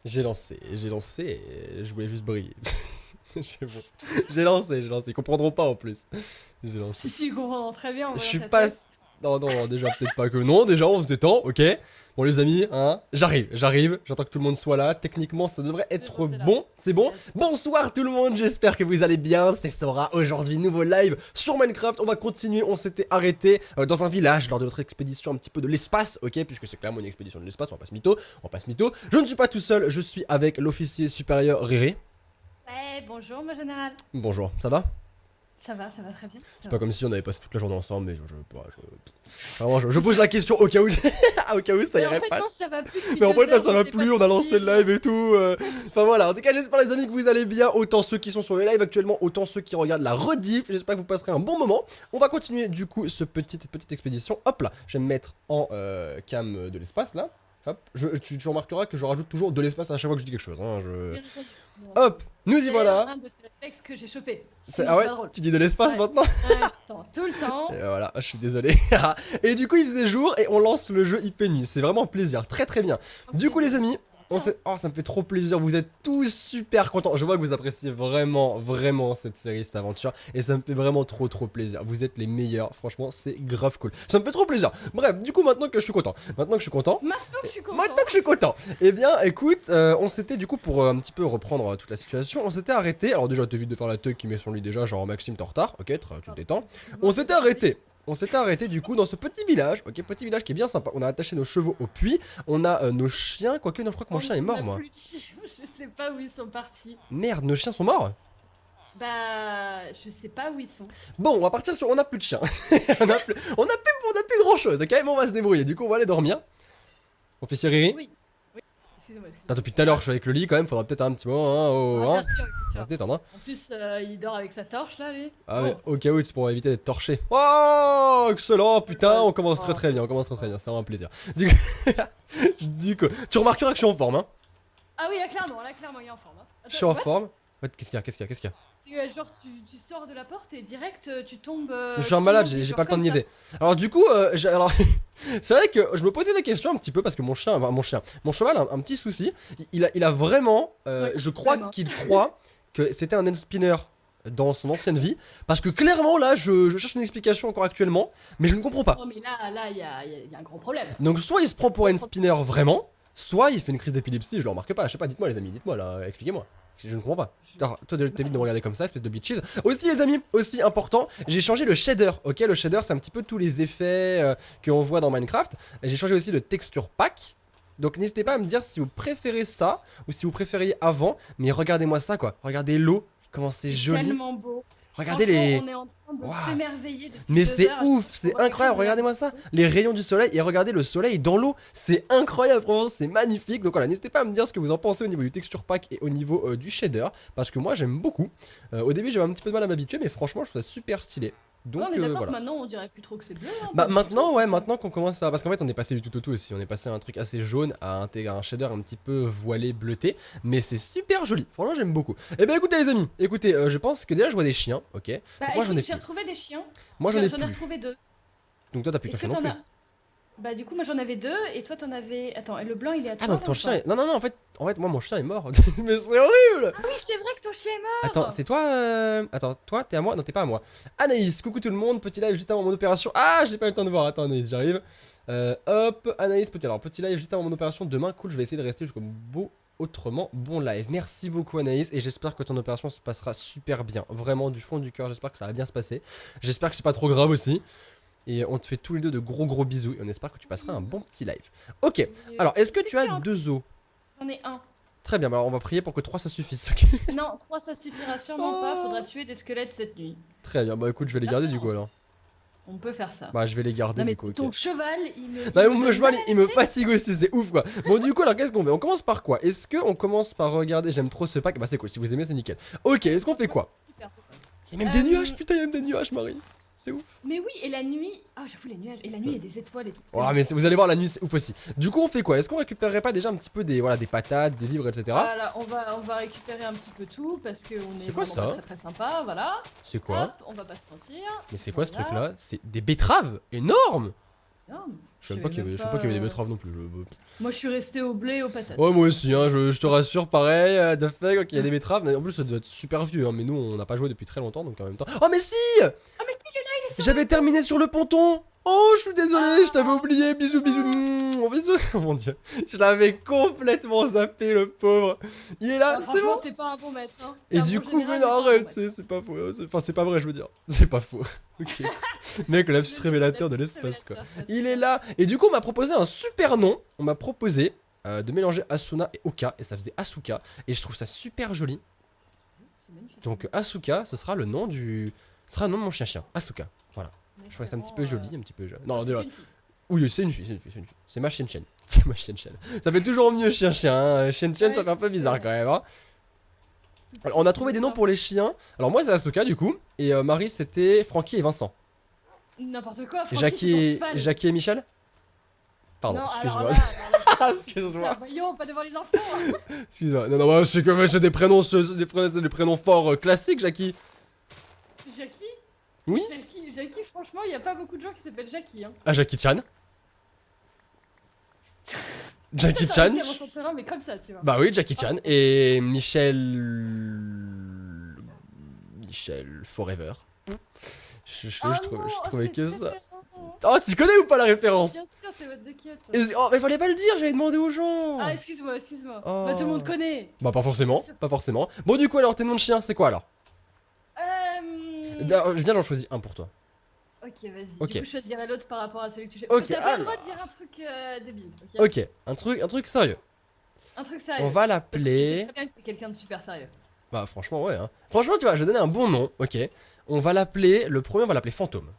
J'ai lancé, et je voulais juste briller. Bon. J'ai lancé, ils comprendront pas en plus. J'ai lancé. Si, comprends très bien en Je voyant suis ta pas... tête. Non, non, non, déjà peut-être pas que... Non, déjà on se détend, ok. Bon les amis, hein, j'arrive, j'attends que tout le monde soit là. Techniquement ça devrait C'est être bon, t'es là. bon, c'est bon. Yes. Bonsoir tout le monde, j'espère que vous allez bien. C'est Sora, aujourd'hui nouveau live sur Minecraft. On va continuer, on s'était arrêté dans un village lors de notre expédition un petit peu de l'espace, ok. Puisque c'est clairement une expédition de l'espace, on va pas se mytho, Je ne suis pas tout seul, je suis avec l'officier supérieur Riri. Ouais, bonjour, mon général. Bonjour, ça va? Ça va très bien. C'est Ça pas va. comme si on avait passé toute la journée ensemble, mais vraiment, je pose la question au cas où, au cas où ça Mais en irait fait, pas. non, ça va plus depuis Mais en fait 2 là heures, ça je va sais pas plus, on a lancé le si... live et tout. Enfin voilà, en tout cas j'espère les amis que vous allez bien, autant ceux qui sont sur le live actuellement, autant ceux qui regardent la rediff. J'espère que vous passerez un bon moment. On va continuer du coup cette petite expédition. Hop là, je vais me mettre en cam de l'espace là. Hop, tu remarqueras que je rajoute toujours de l'espace à chaque fois que je dis quelque chose. Hein, Bien entendu. Bon. Hop, nous y C'est voilà. un de tes réflexes que j'ai chopé. Ah Sinon, c'est ouais, pas drôle. tu dis de l'espace Ouais. maintenant? Tout le temps. Et voilà, je suis désolé. Et du coup, il faisait jour et on lance le jeu, il fait nuit. C'est vraiment un plaisir, très très bien. Du coup, les amis, oh, ça me fait trop plaisir. Vous êtes tous super contents. Je vois que vous appréciez vraiment cette série, cette aventure. Et ça me fait vraiment trop plaisir. Vous êtes les meilleurs, franchement, c'est grave cool. Ça me fait trop plaisir. Bref, du coup, maintenant que je suis content. Maintenant que je suis content. Maintenant que je suis content. Eh bien, écoute, on s'était du coup, pour un petit peu reprendre toute la situation, on s'était arrêté. Alors, déjà, t'évites de faire la teuf qui met son lit déjà, genre Maxime, t'es en retard. Ok, tu te détends. On s'était arrêté. On s'était arrêté du coup dans ce petit village, ok, petit village qui est bien sympa. On a attaché nos chevaux au puits, on a nos chiens, quoique non, je crois que mon chien est mort moi. Je sais pas où ils sont partis. Merde, nos chiens sont morts. Bah, je sais pas où ils sont. Bon, on va partir sur, on a plus de chiens. on a plus grand chose, ok, mais on va se débrouiller. Du coup, on va aller dormir. Officier Riri. Oui, oui. Excusez-moi. Putain, depuis tout à l'heure, je suis avec le lit quand même, faudra peut-être un petit moment, hein, oh, hein. Bien sûr, bien On va sûr. se détendre, hein. En plus, il dort avec sa torche là, lui. Ah mais au cas où c'est pour éviter d'être torché. Oh excellent, putain, on commence Oh. très bien, c'est vraiment un plaisir. Du coup, du coup, tu remarqueras que je suis en forme, hein. Ah oui, là clairement, il est en forme. Hein. Je suis en forme. Ouais, qu'est-ce qu'il y a? C'est genre tu sors de la porte et direct tu tombes. Je suis un malade, j'ai pas le temps de niaiser. Alors du coup, alors c'est vrai que je me posais des questions un petit peu parce que mon cheval a un petit souci. Il a vraiment, Ouais, je crois vraiment. qu'il croit que c'était un end spinner dans son ancienne vie. Parce que clairement là, je cherche une explication encore actuellement, mais je ne comprends pas. Oh, mais là, il y a un gros problème. Donc soit il se prend pour un end spinner vraiment, soit il fait une crise d'épilepsie, je le remarque pas. Je sais pas, dites-moi les amis, dites-moi là, expliquez-moi. Je ne comprends pas. Alors, toi t'évites de me regarder comme ça, espèce de bitches. Aussi les amis, aussi important, j'ai changé le shader, ok. Le shader c'est un petit peu tous les effets qu'on voit dans Minecraft. J'ai changé aussi le texture pack. Donc n'hésitez pas à me dire si vous préférez ça ou si vous préfériez avant. Mais regardez-moi ça quoi, regardez l'eau, comment c'est joli. Tellement beau. Regardez Franchement, les... on est en train de Waouh. s'émerveiller depuis Mais 2 c'est heures. ouf, c'est On voit incroyable, que regardez-moi ça. Les rayons du soleil et regardez le soleil dans l'eau. C'est incroyable, vraiment, c'est magnifique. Donc voilà, n'hésitez pas à me dire ce que vous en pensez au niveau du texture pack et au niveau du shader. Parce que moi j'aime beaucoup. Au début j'avais un petit peu de mal à m'habituer, mais franchement je trouve ça super stylé. Donc on est d'accord voilà. que maintenant on dirait plus trop que c'est bleu. Hein, Bah pas du maintenant tout. ouais, maintenant qu'on commence à... Parce qu'en fait on est passé du tout au tout aussi. On est passé à un truc assez jaune à un shader un petit peu voilé, bleuté. Mais c'est super joli, franchement j'aime beaucoup. Et ben écoutez les amis, écoutez, je pense que déjà je vois des chiens, ok. Bah, Moi j'en ai j'ai plus. retrouvé des chiens. Moi j'en ai J'en ai plus. retrouvé 2. Donc toi t'as plus ton Est-ce que chien non t'en plus. as. Bah, du coup, moi j'en avais 2 et toi t'en avais. Attends, et le blanc il est à toi Ah donc là, ton ou chien pas est... Non non non en fait moi mon chien est mort. Mais c'est horrible. Ah oui, c'est vrai que ton chien est mort. Attends, c'est toi Attends, toi t'es à moi? Non t'es pas à moi. Anaïs, coucou tout le monde, petit live juste avant mon opération. Ah j'ai pas eu le temps de voir, attends Anaïs, j'arrive. Hop, Anaïs, petit live juste avant mon opération demain, cool, je vais essayer de rester jusqu'au beau autrement bon live. Merci beaucoup Anaïs et j'espère que ton opération se passera super bien. Vraiment du fond du cœur, j'espère que ça va bien se passer. J'espère que c'est pas trop grave aussi. Et on te fait tous les deux de gros bisous et on espère que tu passeras un bon petit live. Ok, alors est-ce que tu as 2 os? J'en ai un. Très bien, bah alors on va prier pour que 3 ça suffise, ok. Non, 3 ça suffira sûrement pas, faudra tuer des squelettes cette nuit. Très bien, bah écoute je vais les garder du coup alors. On peut faire ça. Bah je vais les garder Non mais du coup, si ok. ton cheval, il me... Non mais mon cheval il me fatigue aussi, c'est ouf quoi. Bon du coup alors qu'est-ce qu'on fait? On commence par quoi? Est-ce qu'on commence par regarder, j'aime trop ce pack, bah c'est cool, si vous aimez c'est nickel. Ok, est-ce qu'on fait quoi? Super. Il y a même des nuages, putain il y a même des nuages Marie. C'est ouf. Mais oui, et la nuit... Ah j'avoue les nuages, et la nuit il y a des étoiles et tout. Oh mais vous allez voir la nuit c'est ouf aussi. Du coup on fait quoi? Est-ce qu'on récupérerait pas déjà un petit peu des, voilà, des patates, des vivres etc. Voilà, on va récupérer un petit peu tout parce qu'on est C'est quoi vraiment ça? très sympa, voilà. C'est quoi? Hop, on va pas se mentir. Mais c'est quoi ce Voilà. truc là? C'est des betteraves énormes. Non, Je sais même pas qu'il y avait, je sais pas qu'il y avait des betteraves non plus. Moi, je suis resté au blé et aux patates. Ouais, moi aussi, hein, je te rassure, pareil, de fait, quand il y a des betteraves, mais en plus ça doit être super vieux, hein, mais nous on n'a pas joué depuis très longtemps, donc en même temps. Oh, mais si! Ah, mais si, il est là, il est sur J'avais terminé sur le ponton! Oh, je suis désolé, je t'avais Ah. oublié, bisous, bisous, bisous. Oh mon dieu, je l'avais complètement zappé, le pauvre. Il est là, Ah, c'est franchement, bon? t'es pas un bon maître. Hein. Et du coup, mais non, arrête, c'est pas faux, enfin, c'est pas vrai, je veux dire. C'est pas faux. Ok. Mec, le lapsus révélateur de l'espace, quoi. Il est là. Et du coup, on m'a proposé un super nom. On m'a proposé de mélanger Asuna et Oka. Et ça faisait Asuka. Et je trouve ça super joli. C'est magnifique. Donc Asuka, ce sera le nom du... Ce sera le nom de mon chien-chien. Asuka. Voilà. Je trouvais ça un petit peu joli, un petit peu... Non, déjà... Oui, c'est une fille, c'est une fille, c'est une fille. C'est ma chienne-chienne. C'est ma chienne-chienne. Ça fait toujours mieux chien-chien. Hein. Chienne-chienne, ça fait un peu bizarre quand même. Hein. Alors, on a trouvé des noms pour les chiens. Alors moi, c'est Asuka, du coup. Et Marie, c'était Francky et Vincent. N'importe quoi, Jackie et Michel. Pardon, non, excuse-moi. Excuse-moi. Voyons, pas devant les enfants. Excuse-moi. Non, non, c'est comme c'est des prénoms, des prénoms forts classiques, Jackie. Jackie? Oui. Jackie, franchement, il y a pas beaucoup de gens qui s'appellent Jackie. Hein. Ah, Jackie Chan. Jackie Chan. Mais comme ça, tu vois. Bah oui, Jackie Chan. Et Michel. Michel Forever. Je trouvais que ça. Oh, tu connais ou pas la référence? Bien sûr, c'est votre déquette. Oh, mais fallait pas le dire, j'avais demandé aux gens. Ah, excuse-moi. Oh. Bah, tout le monde connaît. Bah, pas forcément, pas forcément. Bon, du coup, alors, tes noms de chien, c'est quoi alors? Viens, j'en choisis un pour toi. Ok, vas-y. Ok. Du coup, je choisirai l'autre par rapport à celui que tu fais. Ok, T'as pas le droit de dire un truc débile. Ok, un truc sérieux. Un truc sérieux. On va Parce que je l'appeler. sais très bien que t'es quelqu'un de super sérieux. Bah, franchement, ouais. Hein. Franchement, tu vois, je vais donner un bon nom. Ok. On va l'appeler. Le premier, on va l'appeler Fantôme.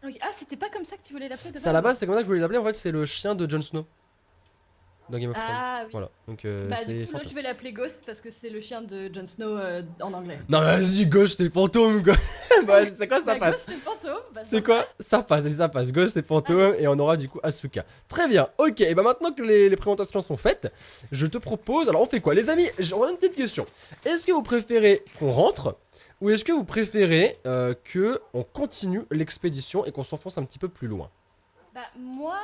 Ok. Ah, c'était pas comme ça que tu voulais l'appeler de base? C'est à la base, c'est comme ça que je voulais l'appeler. En fait, c'est le chien de Jon Snow. Dans Game of Thrones. Ah oui. Voilà. Donc, Bah, c'est du coup, Fantôme. là, je vais l'appeler Ghost parce que c'est le chien de Jon Snow en anglais. Non, vas-y, gauche, t'es fantôme, quoi. Bah, c'est quoi, ça Bah, passe? Ghost et fantôme. Bah, C'est quoi? Ça passe, et ça passe. Ghost et fantôme, et on aura du coup Asuka. Très bien, ok. Et bah maintenant que les présentations sont faites, je te propose. Alors on fait quoi, les amis? On a une petite question. Est-ce que vous préférez qu'on rentre, ou est-ce que vous préférez que on continue l'expédition et qu'on s'enfonce un petit peu plus loin? Bah, moi,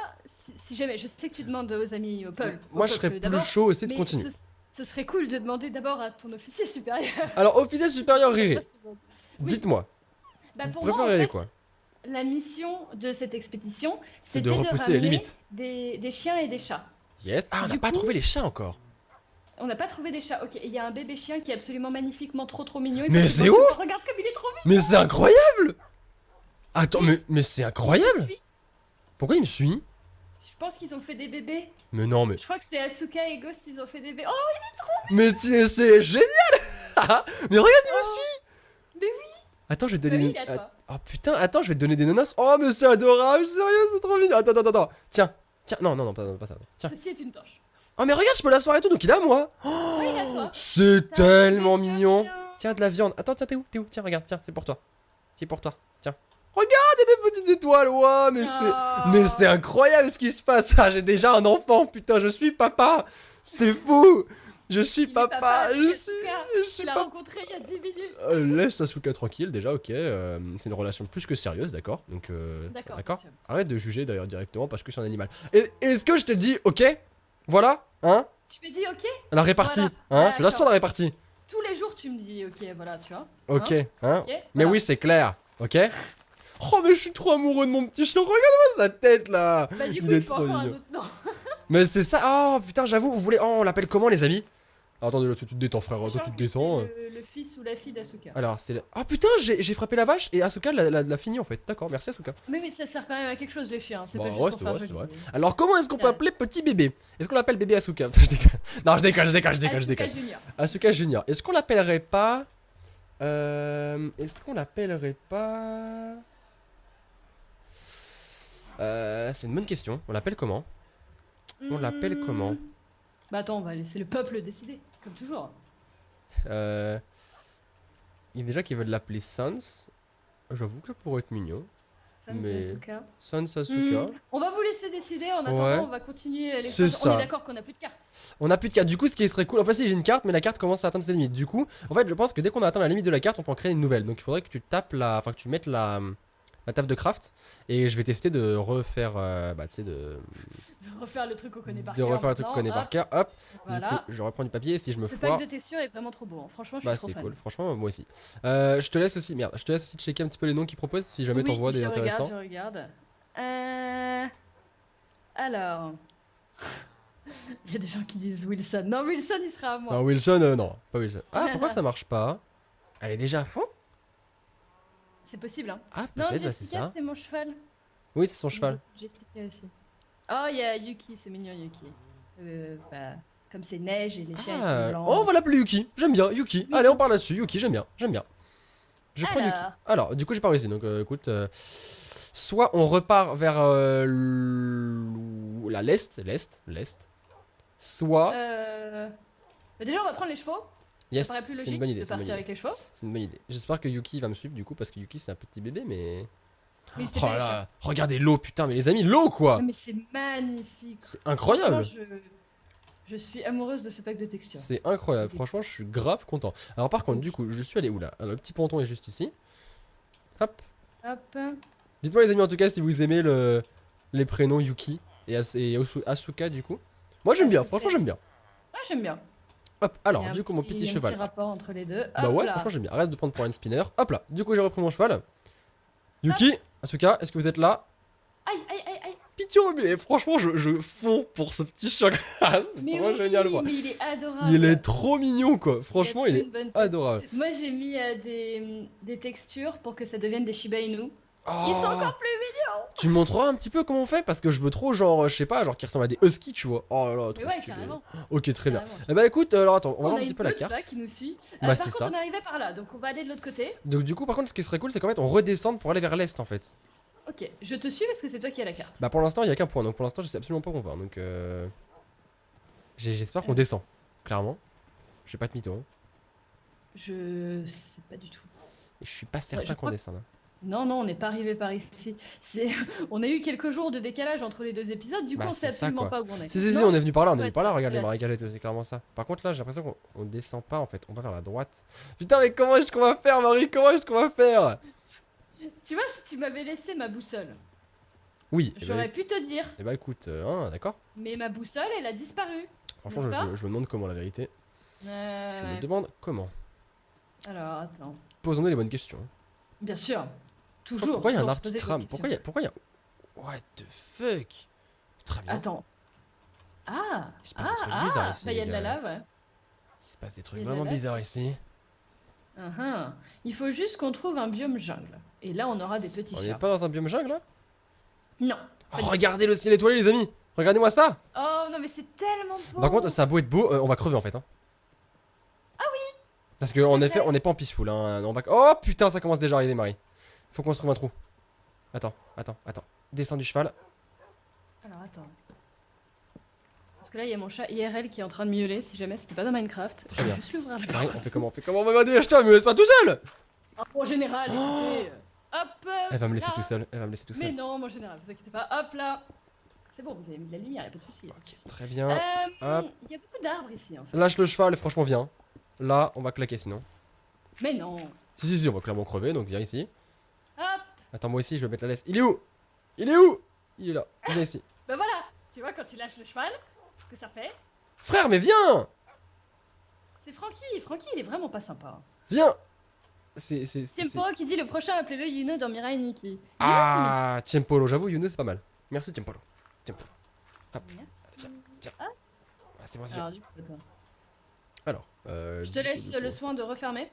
si jamais, je sais que tu demandes aux amis au peuple. Moi, je serais plus chaud aussi de mais continuer. Ce serait cool de demander d'abord à ton officier supérieur. Alors, officier supérieur Riri, Oui. dites-moi, Bah, vous pour moi, en préférez fait, quoi? la mission de cette expédition, C'est c'était de repousser les ramener limites. des chiens et des chats. Yes. Ah, on n'a Du pas coup, trouvé les chats encore. On n'a pas trouvé des chats. Ok, il y a un bébé chien qui est absolument magnifiquement trop mignon. Il Mais faut que c'est tu vois, ouf! regarde comme il est trop mignon. Mais c'est incroyable! Attends, mais c'est Il incroyable! me suit. Pourquoi il me suit? Je pense qu'ils ont fait des bébés. Mais non, mais. Je crois que c'est Asuka et Ghost, ils ont fait des bébés. Oh, Mais c'est génial! Mais regarde, il me suit! mais oui! Attends, je vais te Bah donner oui, des. il est à toi. Oh putain, attends, je vais te donner des nonos. Oh, mais c'est adorable, sérieux, c'est trop mignon. Attends. Tiens, non, pas ça. Tiens. Ceci est une torche. Oh, mais regarde, je peux l'asseoir et tout, donc il est à moi. Oh, il est à toi. C'est T'as un bébé tellement chien, mignon. chien. Tiens, de la viande. Attends, t'es où? Tiens, regarde, tiens, c'est pour toi. C'est pour toi, tiens. Regarde, il y a des petites étoiles, ouais, Oh. mais c'est incroyable ce qui se passe. Ah, j'ai déjà un enfant, putain, je suis papa. C'est fou. Je suis Il est papa, avec je Asuka. suis Tu l'as papa. rencontré il y a 10 minutes. Laisse Asuka tranquille, déjà, ok. C'est une relation plus que sérieuse, d'accord. Donc, D'accord. d'accord. bien sûr. Arrête de juger d'ailleurs directement parce que c'est un animal. Est-ce que je te dis, ok? Voilà, hein? Tu me dis ok? La répartie, Voilà. hein? Tu la sens la répartie? Tous les jours, tu me dis ok, voilà, tu vois. Ok, hein? Ok, Mais voilà. oui, c'est clair, ok? Oh, mais je suis trop amoureux de mon petit chien, regarde-moi sa tête là! Bah, du coup, Il est il faut trop encore un mignon. autre nom. Mais c'est ça, oh putain, j'avoue, vous voulez. Oh, on l'appelle comment, les amis? Alors, attendez, là, toi, tu te détends, frère, toi, tu te Genre que détends. c'est le fils ou la fille d'Asuka. Alors, c'est. Oh putain, j'ai frappé la vache et Asuka l'a fini en fait. D'accord, merci Asuka. Mais ça sert quand même à quelque chose, les chiens. C'est Bah pas juste ouais, pour c'est faire vrai, joli. Alors, comment est-ce qu'on peut Ça- appeler petit bébé? Est-ce qu'on l'appelle bébé Asuka? Je déconne. Non, je déconne. Asuka Junior. Asuka Junior. Est-ce qu'on l'appellerait pas. Est-ce qu'on l'appellerait pas. C'est une bonne question. On l'appelle comment? On l'appelle comment? Bah attends, on va laisser le peuple décider, comme toujours. Il y a déjà qui veulent l'appeler Sans. J'avoue que ça pourrait être mignon. Sans Mais- Asuka. Sans Asuka. On va vous laisser décider, en attendant Ouais. on va continuer les C'est choses. ça. On est d'accord qu'on a plus de cartes. On a plus de carte. Du coup, ce qui serait cool. Enfin, si j'ai une carte, mais la carte commence à atteindre ses limites. Du coup, en fait, je pense que dès qu'on a atteint la limite de la carte, on peut en créer une nouvelle. Donc, il faudrait que tu tapes la. Enfin, que tu mettes la la table de craft. Et je vais tester de refaire, bah tu sais, Refaire le truc qu'on connaît par de cœur. refaire le truc qu'on connaît par cœur. Hop, Voilà. du coup, je reprends du papier. Si je me Ce foire, pack de texture est vraiment trop beau. Hein. Franchement, je bah suis trop c'est fan. cool. Franchement, moi aussi. Je te laisse aussi, merde, je te laisse aussi checker un petit peu les noms qu'ils proposent si jamais Oui, t'en vois des je intéressants. regarde. Alors. Il y a des gens qui disent Wilson. Non, Wilson, il sera à moi. Non, Wilson, non, pas Wilson. Ah, pourquoi ça marche pas? Elle est déjà à fond? C'est possible, hein. Ah, Non, peut-être, bah c'est Jessica, ça. c'est mon cheval. Oui, c'est son cheval. Jessica aussi. Oh, il y a Yuki, c'est mignon, Yuki. Bah, comme c'est neige et les chiens, ils sont Ah, blancs. oh, on va l'appeler Yuki. J'aime bien, Yuki. Yuki. Allez, on parle là-dessus. Yuki, j'aime bien, j'aime bien. Je prends Yuki. Alors. Alors, du coup, j'ai pas réussi. Donc, écoute, soit on repart vers la l'est. Soit. Bah déjà, on va prendre les chevaux. Yes, Ça paraît plus c'est une logique bonne idée. de C'est une bonne partir avec idée. les chevaux. C'est une bonne idée. J'espère que Yuki va me suivre du coup parce que Yuki c'est un petit bébé, mais. Mais il s'était Oh pas là, regardez l'eau, putain, mais les amis, l'eau quoi. Non, mais c'est magnifique. C'est incroyable. Franchement, je suis amoureuse de ce pack de texture. C'est incroyable. Franchement, je suis grave content. Alors par contre, du coup, je suis allé où là? Alors, le petit ponton est juste ici. Hop. Hop. Dites-moi les amis en tout cas si vous aimez les prénoms Yuki et Asuka du coup. Moi j'aime bien, Asuka. franchement j'aime bien. Ah, j'aime bien. Hop, Il y alors a un du coup mon il petit y a un cheval. petit rapport entre les deux. Bah Hop ouais, là. franchement j'aime bien. Arrête de prendre pour un spinner. Hop là, du coup j'ai repris mon cheval. Yuki, Asuka, est-ce que vous êtes là? Aïe, aïe, aïe, aïe. Pitié, mais franchement je fonds pour ce petit chocolat. C'est Mais trop oui, génial moi. mais il est adorable. Il est trop mignon quoi. Franchement il a est une bonne tête. adorable. Moi, j'ai mis des textures pour que ça devienne des Shiba Inu. Oh, Ils sont encore plus mignons. tu me montreras un petit peu comment on fait parce que je veux trop genre je sais pas genre qui ressemble à des huskies tu vois. Oh là là, trop Mais ouais, stylé. carrément. Ok, très bien. Carrément. Eh bah écoute, alors attends, on va voir a un petit une peu la Plotva carte. qui nous suit. Bah, Par c'est contre, ça. on arrivait par là, donc on va aller de l'autre côté. Donc du coup par contre ce qui serait cool c'est qu'en fait on redescende pour aller vers l'est en fait. Ok, je te suis parce que c'est toi qui as la carte. Bah pour l'instant il y a qu'un point donc pour l'instant je sais absolument pas où on va donc j'espère qu'on descend clairement. Je vais pas te mytho hein. Je sais pas du tout. Et je suis pas certain je qu'on crois- descende. Hein. Non, non, on n'est pas arrivé par ici. On a eu quelques jours de décalage entre les deux épisodes, du coup Bah, on sait c'est ça, absolument quoi. pas où on est. Si Non, on est venu par là, on est ouais, venu par là, c'est regarde les là, marécages et tout, c'est clairement ça. Par contre là j'ai l'impression qu'on descend pas en fait, on va vers la droite. Putain mais comment est-ce qu'on va faire Marie? Comment est-ce qu'on va faire? Tu vois, si tu m'avais laissé ma boussole, Oui, j'aurais pu te dire, eh bah écoute, hein, d'accord. mais ma boussole, elle a disparu. Franchement N'est-ce pas je me demande comment la vérité. Je me Ouais. demande comment. Alors, attends. Posons-nous les bonnes questions. Bien sûr. Toujours. Pourquoi il y a un toujours arbre se qui poser des crame? questions. Pourquoi il y a... What the fuck? Très bien. Attends. Ah, Il se passe des trucs bizarres ici, bah il y a les de la gars. lave. Ouais. Il se passe des trucs Il y a de vraiment la lave. bizarres ici. Uhum. Il faut juste qu'on trouve un biome jungle. Et là, on aura des petits On chats. n'est pas dans un biome jungle là? Non. Oh, regardez le ciel étoilé les amis! Regardez-moi ça! Oh non, mais c'est tellement beau. Par contre ça a beau être beau, on va crever en fait. Hein. Ah oui! Parce que en effet on n'est pas en peaceful. Hein. On va... Oh putain ça commence déjà à arriver Marie. Faut qu'on se trouve un trou. Attends. Descends du cheval. Alors, attends. Parce que là, il y a mon chat IRL qui est en train de miauler. Si jamais c'était pas dans Minecraft, Très je vais bien. juste lui ouvrir la Marie, porte. on fait comment? On va m'aider, je me laisse pas tout seul! En général, écoutez. Hop. Elle va me laisser là. tout seul, elle va me laisser tout Mais seul. non, mon général, vous inquiétez pas. Hop là. C'est bon, vous avez mis de la lumière, y a pas de souci. Très bien. Hop. Il y a beaucoup d'arbres ici en fait. Lâche le cheval, franchement viens. Là on va claquer sinon. Mais non. Si, on va clairement crever, donc viens ici. Hop. Attends, moi aussi, je vais mettre la laisse. Il est où? Il est là. Viens ici. Bah voilà. Tu vois, quand tu lâches le cheval, ce que ça fait, Frère, mais viens! c'est Francky. Francky, il est vraiment pas sympa. Viens! C'est. Tiempo qui dit le prochain, appelez-le Yuno dans Mirai Nikki. Il est Ah, Tiempolo, j'avoue, Younes, c'est pas mal. Merci, Tiempolo. Tiempolo. Hop. timide. Merci. Ah, c'est moi, Alors, du coup, attends. Alors, Je te laisse le soin de refermer.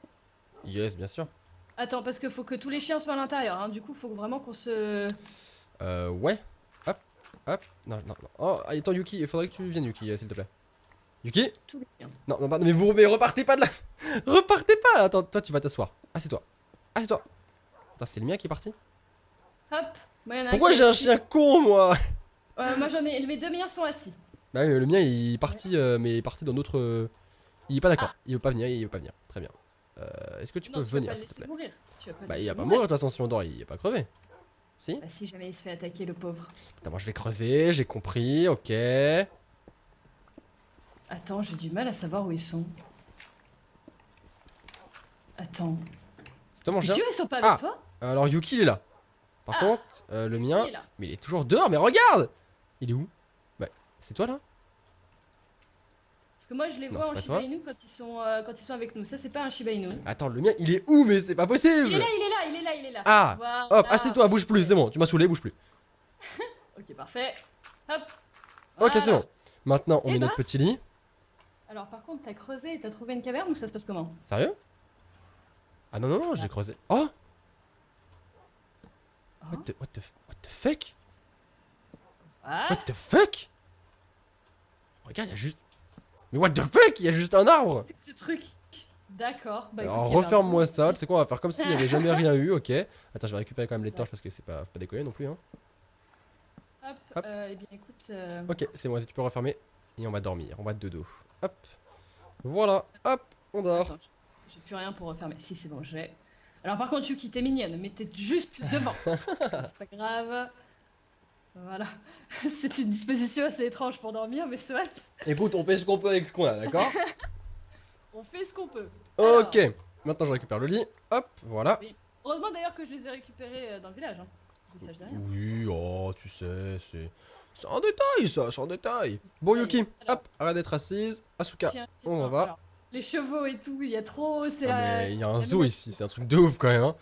Yes, bien sûr. Attends, parce qu'il faut que tous les chiens soient à l'intérieur. Hein. Du coup, il faut vraiment qu'on se. Ouais. Hop. Non. Oh, attends, Yuki, il faudrait que tu viennes, Yuki, s'il te plaît. Yuki? Tous les chiens. Non, mais repartez pas de là! Repartez pas! Attends, toi, tu vas t'asseoir. Assieds-toi. Attends, c'est le mien qui est parti? Hop. Moi, y en a Pourquoi qui est j'ai un assis. chien con, moi? Moi, j'en ai. Mes deux miens sont assis. Bah oui, le mien il est parti, mais il est parti dans notre. Il est pas d'accord, Ah. il veut pas venir, Très bien. Est-ce que tu Non, peux tu vas venir pas le s'il te laisser plaît? mourir. Tu vas pas le Bah il laisser va pas mourir. mourir de toute façon si on dort, il est pas crevé. Si? Bah, si jamais il se fait attaquer, le pauvre. Putain, moi je vais creuser, j'ai compris, ok. Attends, j'ai du mal à savoir où ils sont. Attends. C'est toi mon T'es chien? sûr ils sont pas avec Ah. toi? Alors Yuki il est là. Par Ah, contre, le mien, il est là. mais il est toujours dehors, mais regarde! Il est où? Bah, c'est toi là? Parce que moi, je les Non, vois c'est en pas Shiba toi. Inu quand ils sont avec nous. Ça, c'est pas un Shiba Inu. Attends, le mien, il est où? Mais c'est pas Il est là, possible! il est là, il est là, il est là. Ah! Voilà. Hop, assieds-toi, bouge plus, c'est bon, tu m'as saoulé, bouge plus. Ok, parfait. Hop. Ok, c'est Voilà. bon. Maintenant, on Eh met bah. notre petit lit. Alors, par contre, t'as creusé et t'as trouvé une caverne ou ça se passe comment? Sérieux? Ah non, non, non, j'ai creusé. Oh! Hein? What the fuck? Ah, What the fuck? Regarde, il y a juste. Mais what the fuck? Il y a juste un arbre! c'est que ce truc. D'accord. Bah, Alors écoute, referme-moi ça, tu sais quoi, on va faire comme s'il y avait jamais rien eu, ok. Attends, je vais récupérer quand même les torches parce que c'est pas déconné non plus, hein. Hop. Hop. Eh bien, écoute. Ok, c'est bon, tu peux refermer. Et on va dormir, on va dodo. Hop. Voilà, hop, on dort. Attends, j'ai plus rien pour refermer. Si, c'est bon, j'ai. Alors, par contre, Yuki, t'es mignonne, mais t'es juste devant. C'est pas grave. Voilà. C'est une disposition assez étrange pour dormir, mais soit. Écoute, on fait ce qu'on peut avec ce qu'on a, d'accord? On fait ce qu'on peut. Ok, Alors, maintenant je récupère le lit. Hop, voilà. oui. Heureusement d'ailleurs que je les ai récupérés dans le village. Hein. Ça, je dis rien. Oui, oh, tu sais, c'est. C'est un détail ça, c'est un détail. Bon, Allez, Yuki, alors. hop, arrête d'être assise. Asuka, Tiens, on tiens, va. alors, les chevaux et tout, il y a trop. C'est Ah, la. mais il y a un la zoo nourriture. ici, c'est un truc de ouf quand même, hein.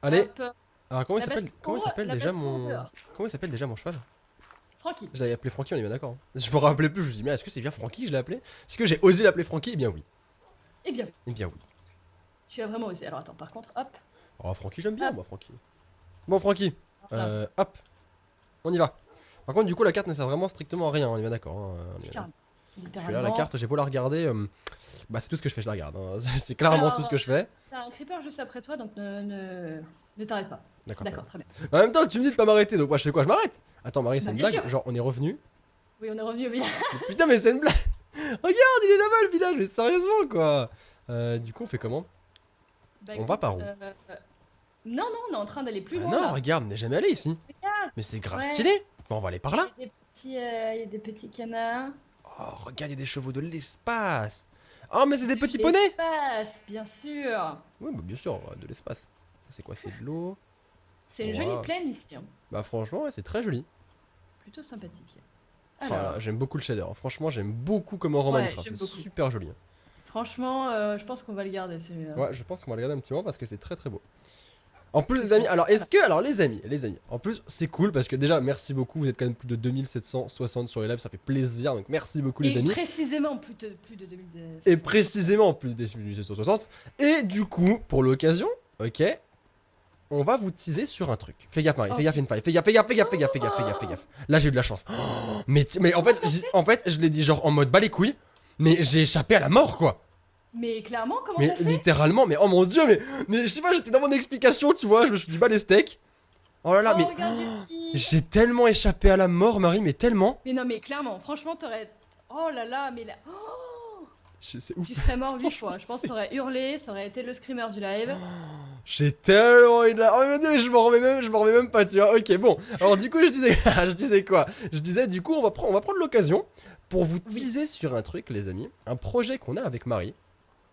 Allez, Hop. alors comment il s'appelle La déjà basse-cour mon. dehors. Comment il s'appelle déjà mon cheval? Francky. Je l'avais appelé Francky, on est bien d'accord. Hein. Je me rappelais plus, je me dis, mais est-ce que c'est bien Francky que je l'ai appelé? Est-ce que j'ai osé l'appeler Francky? Eh bien oui. Eh bien, Eh bien oui. tu as vraiment osé. Alors attends, par contre, hop. Oh, Francky, j'aime bien Hop. moi, Francky. Bon, Francky, Voilà. hop, on y va. Par contre, du coup, la carte ne sert vraiment strictement à rien, on est bien d'accord. Hein. On est bien Littéralement. Je suis là, la Littéralement. carte, j'ai beau la regarder, bah c'est tout ce que je fais, je la regarde. Hein. C'est clairement Alors, tout ce que je fais. T'as un creeper juste après toi, donc ne t'arrête pas. D'accord. D'accord, très bien. En même temps, tu me dis de pas m'arrêter, donc moi je fais quoi? Je m'arrête. Attends, Marie, c'est Bah, une bien blague? sûr. Genre, on est revenu. Oui, on est revenu au village. Mais putain, mais c'est une blague! Regarde, il est là-bas le village, mais sérieusement quoi! Du coup, on fait comment? Bah, On va par où? Non, non, on est en train d'aller plus Ah loin non, là. regarde, on n'est jamais allé ici. Regarde, Mais c'est grave Ouais. stylé. Bon, on va aller par là. il y a des petits canards. Oh, regarde, il y a des chevaux de l'espace. Oh, mais c'est des petits poneys. L'espace, bien sûr. Oui, bah bien sûr, de l'espace. Ça, c'est quoi? C'est de l'eau. C'est une Wow. jolie plaine ici. Hein. Bah franchement, ouais, c'est très joli. Plutôt sympathique. Oh Alors, là, j'aime beaucoup le shader. Franchement, j'aime beaucoup comment rend Ouais, Minecraft. j'aime C'est beaucoup. super joli. franchement, je pense qu'on va le garder celui-là. Ouais, je pense qu'on va le regarder un petit moment parce que c'est très très beau. En plus, les amis, alors est-ce que. Alors, les amis, en plus, c'est cool parce que déjà, merci beaucoup. Vous êtes quand même plus de 2760 sur les lives, ça fait plaisir. Donc, merci beaucoup, les Et amis. précisément plus de 2010. Et précisément plus de 2760. Et du coup, pour l'occasion, ok, on va vous teaser sur un truc. Fais gaffe, Marie, fais Ok. gaffe, il y a une faille. Fais gaffe, fais gaffe, fais gaffe, fais gaffe, fais gaffe, fais gaffe, fais gaffe. Là, j'ai eu de la chance. Oh, mais en fait, je l'ai dit genre en mode bas les couilles, mais j'ai échappé à la mort, quoi. Mais clairement, comment Mais t'as fait? littéralement, mais oh mon dieu, mais je sais pas, j'étais dans mon explication, tu vois, je me suis dit, bah les steaks. Oh là là, Oh, mais regarde Yuki. j'ai tellement échappé à la mort, Marie, mais tellement. Mais non, mais clairement, franchement, t'aurais. Oh là là, mais là. Oh, C'est ouf. tu serais mort 8 Franchement, fois. Je pense c'est- que t'aurais hurlé, ça aurait été le screamer du live. J'ai tellement eu de la... Oh mon dieu, je m'en remets même pas, tu vois. Ok, bon. Alors du coup, je disais, je disais quoi? Je disais, du coup, on va prendre l'occasion pour vous teaser sur un truc, les amis. Un projet qu'on a avec Marie.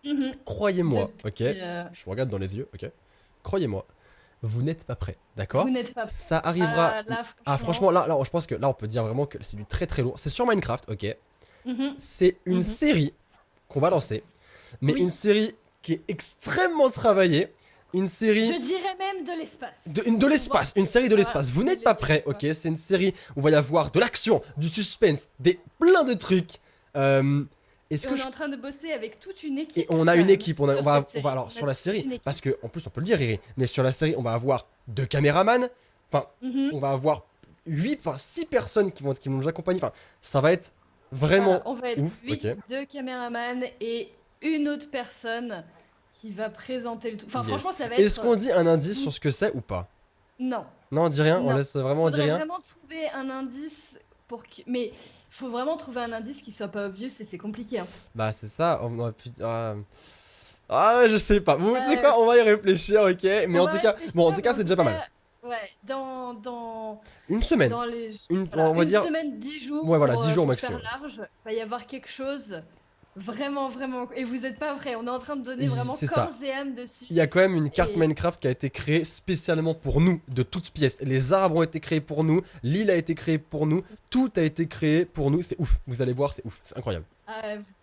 Mhm. Croyez-moi, ok? Et, Je vous regarde dans les yeux, ok? Croyez-moi, vous n'êtes pas prêts, d'accord? vous n'êtes pas. Ça arrivera... Là, Ah franchement, là, je pense que là, on peut dire vraiment que c'est du très très lourd. C'est sur Minecraft, ok? Mhm. C'est une Mhm. série qu'on va lancer. Mais Oui. une série qui est extrêmement travaillée. Une série... Je dirais même de l'espace. De l'espace, une série de l'espace. Vous n'êtes pas prêts, ok? C'est une série où il va y avoir de l'action, du suspense, plein de trucs. Est-ce Et que on je... est en train de bosser avec toute une équipe. Et on a une équipe, on sur va, cette série. alors On sur a la toute série, une équipe. parce que en plus on peut le dire, Riri, mais sur la série on va avoir 2 caméramans, enfin Mhm. on va avoir 6 personnes qui vont nous accompagner, enfin ça va être vraiment On va être ouf, 8, ok. 2 caméramans et une autre personne qui va présenter le tout. Enfin, Yes. franchement, ça va être. Est-ce qu'on dit un indice sur ce que c'est ou pas? Non. Non, on dit rien, on Non. laisse vraiment, on dit Faudrait rien. vraiment trouver un indice pour que. Mais faut vraiment trouver un indice qui soit pas obvious et c'est compliqué. Hein. Bah c'est ça, on aurait pu... Ah ouais, je sais pas. Bon, tu sais Ouais. quoi, on va y réfléchir, ok. Mais On en va tout cas, réfléchir, bon, en tout cas, mais c'est déjà pas mal. Ouais, dans Une semaine. les. On va Une dire. semaine, 10 jours. Ouais, voilà, pour, 10 jours pour maximum. faire large, va y avoir quelque chose Vraiment, vraiment. Et vous êtes pas vrai. On est en train de donner vraiment C'est corps ça. et âme dessus. Il y a quand même une carte Et Minecraft qui a été créée spécialement pour nous, de toutes pièces. Les arbres ont été créés pour nous, l'île a été créée pour nous, tout a été créé pour nous. C'est ouf, vous allez voir, c'est ouf, c'est incroyable.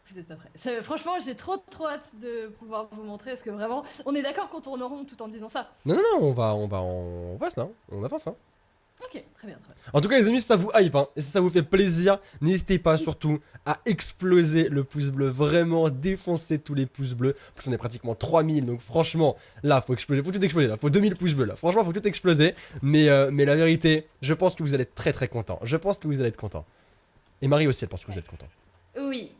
vous êtes pas prêts. Franchement, j'ai trop hâte de pouvoir vous montrer. Parce que vraiment, on est d'accord qu'on tourne en rond tout en disant ça. Non, non, non, on passe là, on avance. Hein. Ok, très bien, très bien. En tout cas, les amis, si ça vous hype, hein, et si ça vous fait plaisir, n'hésitez pas surtout à exploser le pouce bleu. Vraiment, défoncer tous les pouces bleus. En plus, on est pratiquement 3000, donc franchement, là, faut exploser. Faut tout exploser, là. Faut 2000 pouces bleus, là. Franchement, faut tout exploser. Mais la vérité, je pense que vous allez être très content. Je pense que vous allez être content. Et Marie aussi, elle pense que vous allez être content. Oui.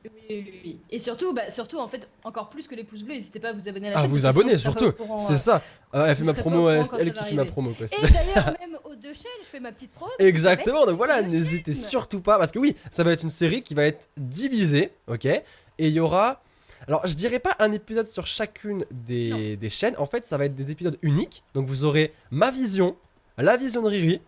Et surtout, surtout, en fait, encore plus que les pouces bleus, n'hésitez pas à vous abonner à la Ah, chaîne. vous parce que sinon, abonner, vous serez pas surtout. au courant, C'est ça. Elle fait vous ma serez pas promo, au courant c'est quand elle ça qui va fait ma arriver. promo, quoi. Et d'ailleurs, même aux deux chaînes, je fais ma petite promo. parce que ça va Exactement, être donc voilà, deux n'hésitez chaînes. surtout pas, parce que oui, ça va être une série qui va être divisée, ok. Et il y aura, alors je dirais pas un épisode sur chacune des chaînes, en fait ça va être des épisodes uniques, donc vous aurez ma vision, la vision de Riri,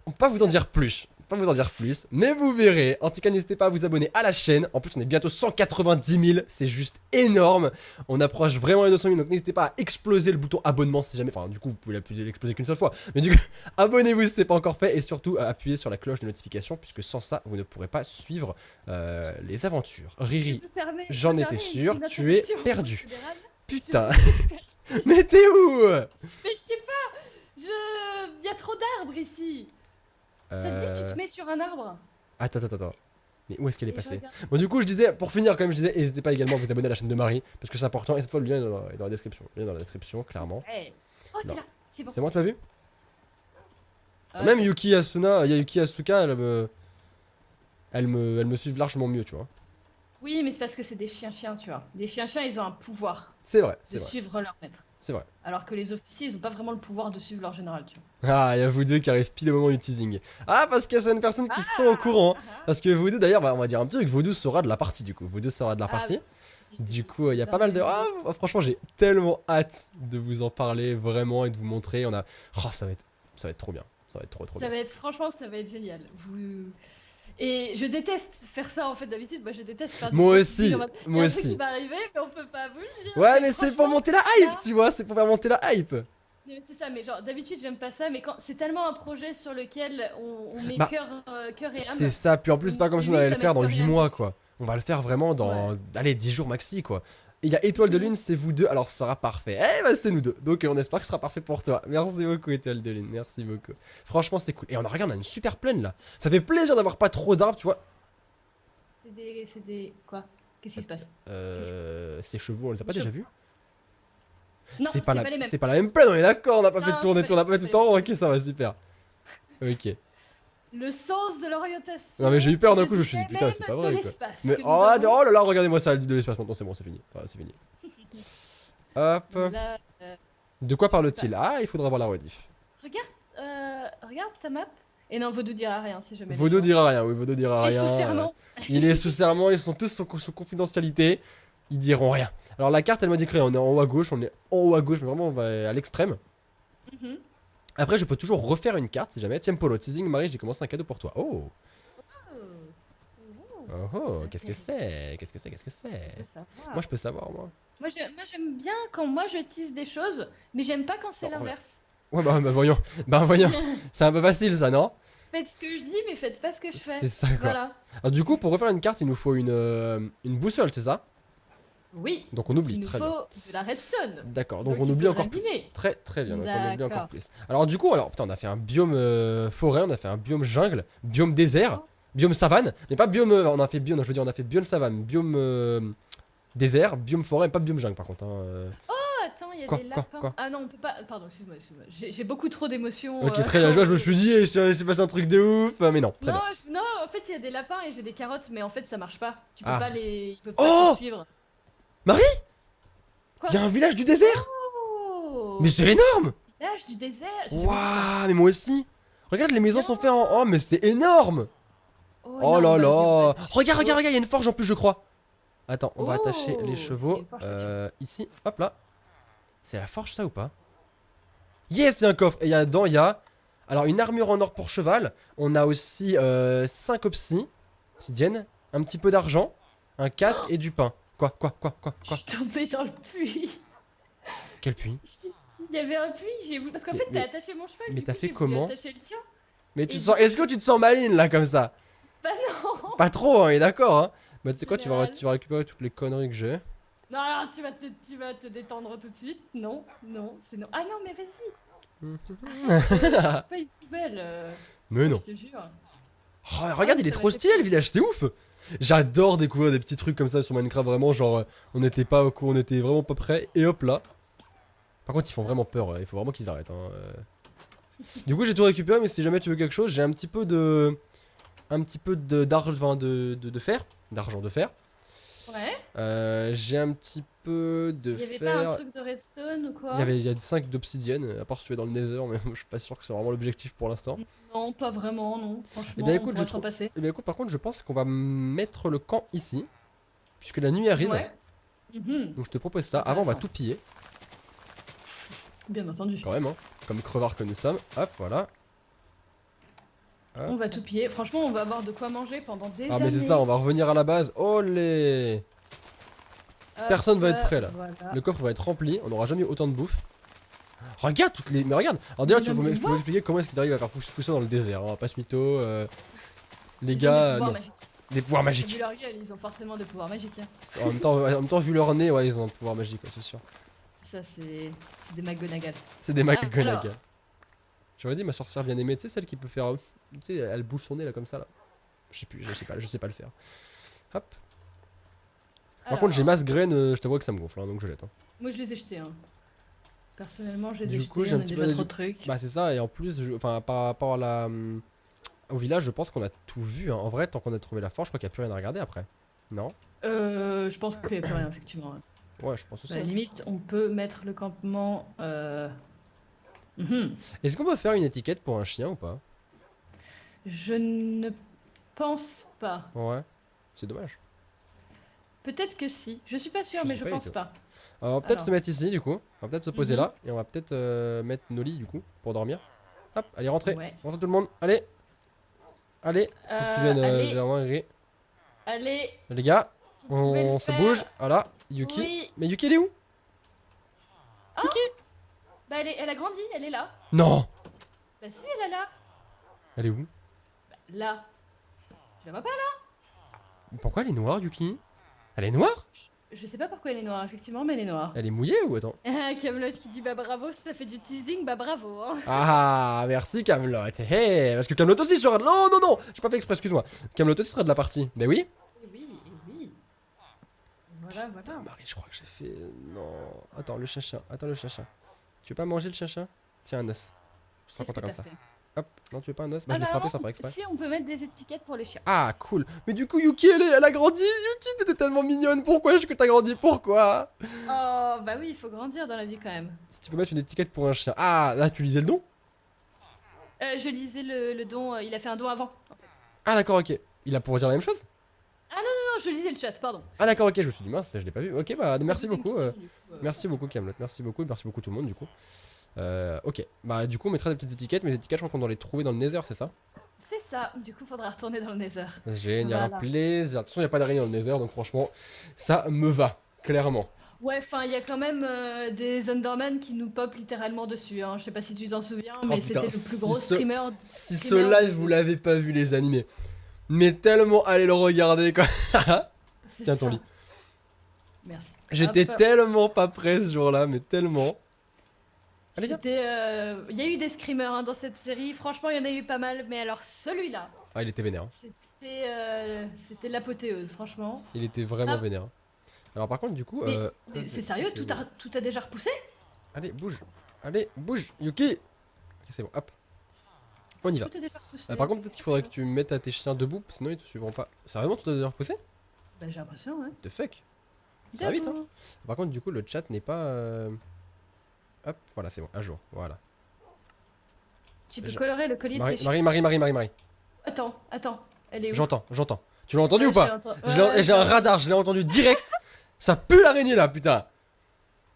on peut pas vous en dire plus. Pas vous en dire plus, mais vous verrez. En tout cas, n'hésitez pas à vous abonner à la chaîne. En plus, on est bientôt 190 000, c'est juste énorme. On approche vraiment les 200 000, donc n'hésitez pas à exploser le bouton abonnement si jamais. Enfin, du coup, vous pouvez l'exploser qu'une seule fois. Mais du coup, abonnez-vous si ce n'est pas encore fait et surtout appuyez sur la cloche de notification, puisque sans ça, vous ne pourrez pas suivre les aventures. Riri, j'en étais sûr, tu es perdu. Putain, mais t'es où? Mais je sais pas, il y a trop d'arbres ici. Ça te dit que tu te mets sur un arbre? Attends. Mais où est-ce qu'elle est Et je passée? regarde. Bon, du coup, je disais, pour finir, quand même, je disais, n'hésitez pas également à vous abonner à la chaîne de Marie, parce que c'est important, et cette fois, le lien est dans la description. Le lien est dans la description, clairement. Hey. Oh, t'es Non. là, c'est bon. C'est moi, tu m'as vu? Ah, Même Yuki Asuna, Yuki Asuka, elle me suivent largement mieux, tu vois. Oui, mais c'est parce que c'est des chiens, tu vois. Les chiens, ils ont un pouvoir C'est vrai, de suivre leur maître. c'est vrai. Alors que les officiers, ils ont pas vraiment le pouvoir de suivre leur général, tu vois. Ah, il y a vous deux qui arrivent pile au moment du teasing. Ah, parce qu'il y a certaines personnes qui sont au courant. Parce que vous deux, d'ailleurs, on va dire un petit truc, vous deux sera de la partie, du coup. Vous deux sera de la partie. Du coup, il y a pas mal de... Ah, franchement, j'ai tellement hâte de vous en parler, vraiment, et de vous montrer. On a... Oh, ça va être trop bien. Ça va être trop bien. Franchement, ça va être génial. Et je déteste faire ça en fait d'habitude. Moi, je déteste faire Moi des aussi, teasings en mode, il y a moi un truc aussi. qui va arriver, mais on peut pas vous le dire. Ouais, mais c'est pour franchement, monter la hype, là- tu vois. C'est pour faire monter la hype. C'est ça, mais genre d'habitude j'aime pas ça, mais quand c'est tellement un projet sur lequel on met Bah, cœur et âme. C'est ça, puis en plus, c'est pas comme si on Limite, allait le ça faire dans m'aide 8 rien mois, dessus. quoi. On va le faire vraiment dans, Ouais. allez, 10 jours maxi, quoi. Et il y a Étoile de Lune, c'est vous deux, alors ça sera parfait. Eh bah, c'est nous deux. Donc on espère que ce sera parfait pour toi. Merci beaucoup, Étoile de Lune, merci beaucoup. Franchement, c'est cool. Et regarde, on a une super plaine là. Ça fait plaisir d'avoir pas trop d'arbres, tu vois. C'est des. Quoi? Qu'est-ce qui se passe? Ces chevaux, on les a pas Des déjà vus? Non, C'est pas, les mêmes. c'est pas la même plaine, on est d'accord, on n'a pas fait Non, de tourner, c'est on n'a pas pas les fait tout en rond, ok, ça va, super. Ok. Le sens de l'orientation. Non mais j'ai eu peur d'un coup, je me disais suis dit putain, même c'est pas de vrai quoi. l'espace Mais que nous oh, avons. oh là là, regardez-moi ça, elle dit de l'espace maintenant, c'est bon, c'est fini. Voilà, c'est fini. Hop. Là, De quoi parle-t-il? Ah, il faudra voir la rediff. regarde ta map. Et non, Vaudou dira rien si jamais. Vaudou dira rien, oui, Vaudou dira Et rien. sous serment. Il est sous serment, ils sont tous sous confidentialité. Ils diront rien. Alors la carte, elle m'a dit on est en haut à gauche, on est en haut à gauche, mais vraiment on va à l'extrême. Mhm. Après, je peux toujours refaire une carte si jamais. Tiens, Polo, teasing, Marie, j'ai commencé un cadeau pour toi. Oh, qu'est-ce que c'est? Qu'est-ce que c'est? Qu'est-ce que c'est? Je veux savoir. Moi, je peux savoir, moi. Moi, j'aime bien quand moi je tease des choses, mais j'aime pas quand c'est Oh, ouais. l'inverse. Ouais, bah voyons. Bah voyons. C'est un peu facile, ça, non? Faites ce que je dis, mais faites pas ce que je fais. C'est ça, quoi. Voilà. Alors, du coup, pour refaire une carte, il nous faut une boussole, c'est ça? Oui. Donc, on oublie, Il nous très faut bien. de la redstone. D'accord, donc Donc, on il oublie faudra encore plus. deviner. Très bien, donc on oublie encore D'accord. plus. Alors du coup, putain, on a fait un biome forêt, on a fait un biome jungle, biome désert, Oh. biome savane, mais pas biome, on a fait biome, je veux dire, on a fait biome savane, biome désert, biome forêt, pas biome jungle par contre. Hein. Oh, attends, il y a Quoi, des quoi, lapins. quoi Ah non, on peut pas. Pardon, excuse-moi. J'ai beaucoup trop d'émotions. Ok, très bien, je me suis dit, c'est passé un truc de ouf, mais non, très Non, bien. non, en fait, il y a des lapins et j'ai des carottes, mais en fait, ça marche pas. Tu peux Ah. pas les. Ils peuvent pas Oh te suivre. Marie, Quoi? il y a un village du désert. Oh, Mais c'est énorme. village du désert. J'ai jamais vu ça. Waouh, mais moi aussi. Regarde, les maisons sont faites en... Oh, mais c'est énorme. Oh non, là bah, là. c'est pas- Regarde, il y a une forge en plus, je crois. Attends, on va Oh, attacher les c'est chevaux. une forge, c'est bien. Ici, hop là. C'est la forge, ça ou pas? Yes, il y a un coffre. Et dedans, il y a. Alors, une armure en or pour cheval. On a aussi 5 obsidiennes, un petit peu d'argent, un casque et du pain. Quoi? Je suis tombée dans le puits. Quel puits? Il y avait un puits, j'ai voulu. Parce qu'en fait, t'as attaché mon cheval. mais Du t'as coup, fait j'ai voulu comment? attacher le tien. Mais tu Et te sens... Est-ce que tu te sens maligne là comme ça? Bah non. Pas trop, hein, on est d'accord, hein. Bah tu sais quoi, Général. tu vas récupérer toutes les conneries que j'ai. Non, alors tu vas te détendre tout de suite. Non, c'est non. Ah non, mais vas-y. Arrête, pas une poubelle. Mais non. Je te jure. Oh, regarde, il est ça trop m'a fait stylé le village, c'est ouf. J'adore découvrir des petits trucs comme ça sur Minecraft, vraiment, genre, on était pas au courant, on était vraiment pas prêts, et hop là. Par contre, ils font vraiment peur, il faut vraiment qu'ils arrêtent. Hein. Du coup, j'ai tout récupéré, mais si jamais tu veux quelque chose, j'ai un petit peu de... d'argent, de fer, d'argent de fer. Ouais. J'ai un petit peu de Il y avait fer. pas un truc de redstone ou quoi? Il y a 5 d'obsidienne, à part si tu es dans le nether, mais je suis pas sûr que c'est vraiment l'objectif pour l'instant. Non, pas vraiment, non. Franchement, Eh bien écoute, on pourrait s'en passer. eh bien écoute, par contre, je pense qu'on va mettre le camp ici, puisque la nuit arrive. Ouais. Mhm. Donc je te propose ça. Avant, on va Intéressant. tout piller, Bien entendu. quand même, hein, comme crevards que nous sommes. Hop, voilà. Hop. On va tout piller. Franchement, on va avoir de quoi manger pendant des Ah années. mais c'est ça, on va revenir à la base. Olé! Hop, Personne va être prêt là. Voilà. Le coffre va être rempli, on n'aura jamais eu autant de bouffe. Regarde toutes les... Mais regarde. Alors déjà, Mais tu non, faut mais m'expliquer comment est-ce qu'il arrive à faire pousser tout ça dans le désert. On va pas se mytho. Les Ils ont gars, des pouvoirs non. magiques. Des pouvoirs Vu magiques. leur gueule, ils ont forcément des pouvoirs magiques. Hein. En même temps, vu leur nez, ouais, ils ont un pouvoir magique, ouais, c'est sûr. Ça, c'est des McGonagall. C'est des alors. McGonagall. J'aurais dit ma sorcière bien aimée, tu sais, celle qui peut faire. Tu sais, elle bouge son nez là comme ça là. Je sais plus, je sais pas le faire. Hop. Par contre, j'ai masse graines, je t'avoue que ça me gonfle, hein, donc je jette. Hein. Moi, je les ai jetés. Hein. Personnellement, je les ai Du jetés. coup, j'ai un On a petit déjà peu- trop de trucs. Bah, c'est ça, et en plus, enfin, par rapport à la. Au village, je pense qu'on a tout vu. Hein. En vrai, tant qu'on a trouvé la forge, je crois qu'il n'y a plus rien à regarder après. Non? Je pense qu'il n'y a plus rien, effectivement. Ouais, je pense aussi. À la limite, on peut mettre le campement. Mhm. Est-ce qu'on peut faire une étiquette pour un chien ou pas? Je ne pense pas. Ouais. C'est dommage. Peut-être que si. Je suis pas sûre, Je mais sais je pas du pense tout. pas. Alors, on va peut-être Alors. se mettre ici du coup. On va peut-être se poser Mhm. là. Et on va peut-être mettre nos lits du coup pour dormir. Hop, allez, rentrez. Ouais. Rentrez tout le monde. Allez. Allez. Faut que tu viennes Allez. vers moi, Riri. Allez. Les gars, vous pouvez le on se faire. bouge. Voilà. Yuki. Oui. Mais Yuki, elle est où? Bah, elle a grandi, elle est là. Non. Bah, si, elle est là. Elle est où? Là. Tu la vois pas là? Pourquoi elle est noire, Yuki? Elle est noire? Je sais pas pourquoi elle est noire, effectivement, mais elle est noire. Elle est mouillée ou attends? Camelot qui dit bah bravo, ça fait du teasing, bah bravo. Hein. Ah, merci Camelot. Hey, parce que Camelot aussi sera de... Non, non, non. J'ai pas fait exprès, excuse-moi. Camelot aussi sera de la partie. Ben oui. Et oui, et oui. Voilà, voilà. Marie, je crois que j'ai fait... Non. Attends, le chien-chien. Attends, le chien-chien. Tu veux pas manger le chien-chien? Tiens, un os. Je serai Qu'est-ce que content comme t'as ça. fait? Hop. Non, tu veux pas un os? Bah, je l'ai frappé sans faire exprès. Si, on peut mettre des étiquettes pour les chiens. Ah, cool. Mais du coup, Yuki, elle a grandi. Yuki, t'étais tellement mignonne. Pourquoi est-ce que t'as grandi? Pourquoi? Oh, bah oui, il faut grandir dans la vie quand même. Si tu peux mettre une étiquette pour un chien. Ah, là, tu lisais le nom? Je lisais le don, il a fait un don avant. Ah, d'accord, ok. Il a pour dire la même chose? Non, je lisais le chat, pardon. Ah, d'accord, ok. Je me suis dit, mince, je l'ai pas vu. Ok, bah, merci Posez une beaucoup. question, du coup, Merci beaucoup Camelot, merci beaucoup tout le monde du coup. Ok, bah du coup on mettra des petites étiquettes, mais les étiquettes je crois qu'on doit les trouver dans le nether, c'est ça? C'est ça, du coup, faudra retourner dans le nether. Génial, un Voilà. plaisir. De toute façon il n'y a pas d'araignée dans le nether, donc franchement ça me va, clairement. Ouais, enfin, il y a quand même des Enderman qui nous pop littéralement dessus. Hein. Je sais pas si tu t'en souviens, mais putain, c'était le plus si gros ce- streamer. Si ce Streamer live vous l'avez pas vu les amis, mais tellement allez le regarder quoi. C'est Tiens ton ça. lit. Merci. J'étais Hop. tellement pas prêt ce jour-là, mais tellement. Allez viens. Il y a eu des screamers hein, dans cette série. Franchement, il y en a eu pas mal. Mais alors, celui-là, Ah il était vénère, hein. c'était l'apothéose, franchement. Il était vraiment Ah. vénère. Alors par contre du coup... Mais ça, c'est sérieux, c'est tout a déjà repoussé? Allez bouge, allez bouge, Yuki. Ok c'est bon, hop. On y va. Tout a déjà repoussé. Par contre, peut-être qu'il faudrait que tu mettes à tes chiens debout, sinon ils te suivront pas. Sérieusement, tu dois déjà repousser? Bah, j'ai l'impression, ouais. The fuck? Ça va vite, hein. Par contre, du coup, le chat n'est pas. Hop, voilà, c'est bon, à jour. Voilà. Tu peux Je- colorer le collier de tes Marie. Attends, elle est où? J'entends. Tu l'as entendu Ouais, ou pas? je l'ai entendu. J'ai un radar, je l'ai entendu direct. Ça pue l'araignée là, putain.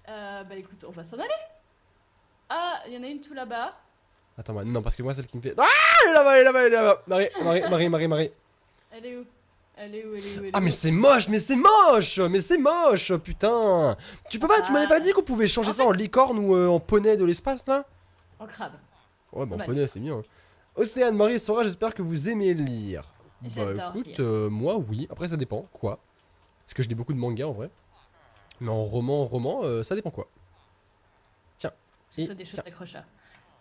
Bah écoute, on va s'en aller. Ah, il y en a une tout là-bas. Attends, non, parce que moi, celle qui me fait. Ah, elle est là-bas. Marie. Elle est où? Elle est où, elle est où, elle est Ah, où mais c'est moche, mais c'est moche, mais c'est moche, putain. Tu peux pas, tu m'avais pas dit qu'on pouvait changer En ça en licorne ou en poney de l'espace là? En crabe. Ouais, bah en Dommage. poney, c'est bien. Océane, Marie, Sora, j'espère que vous aimez lire. Bah J'adore écoute, lire. moi oui. Après, ça dépend. Quoi? Parce que je lis beaucoup de mangas en vrai. Mais en roman, ça dépend quoi. Tiens. Ce Et sont des choses tiens. d'accrocheur.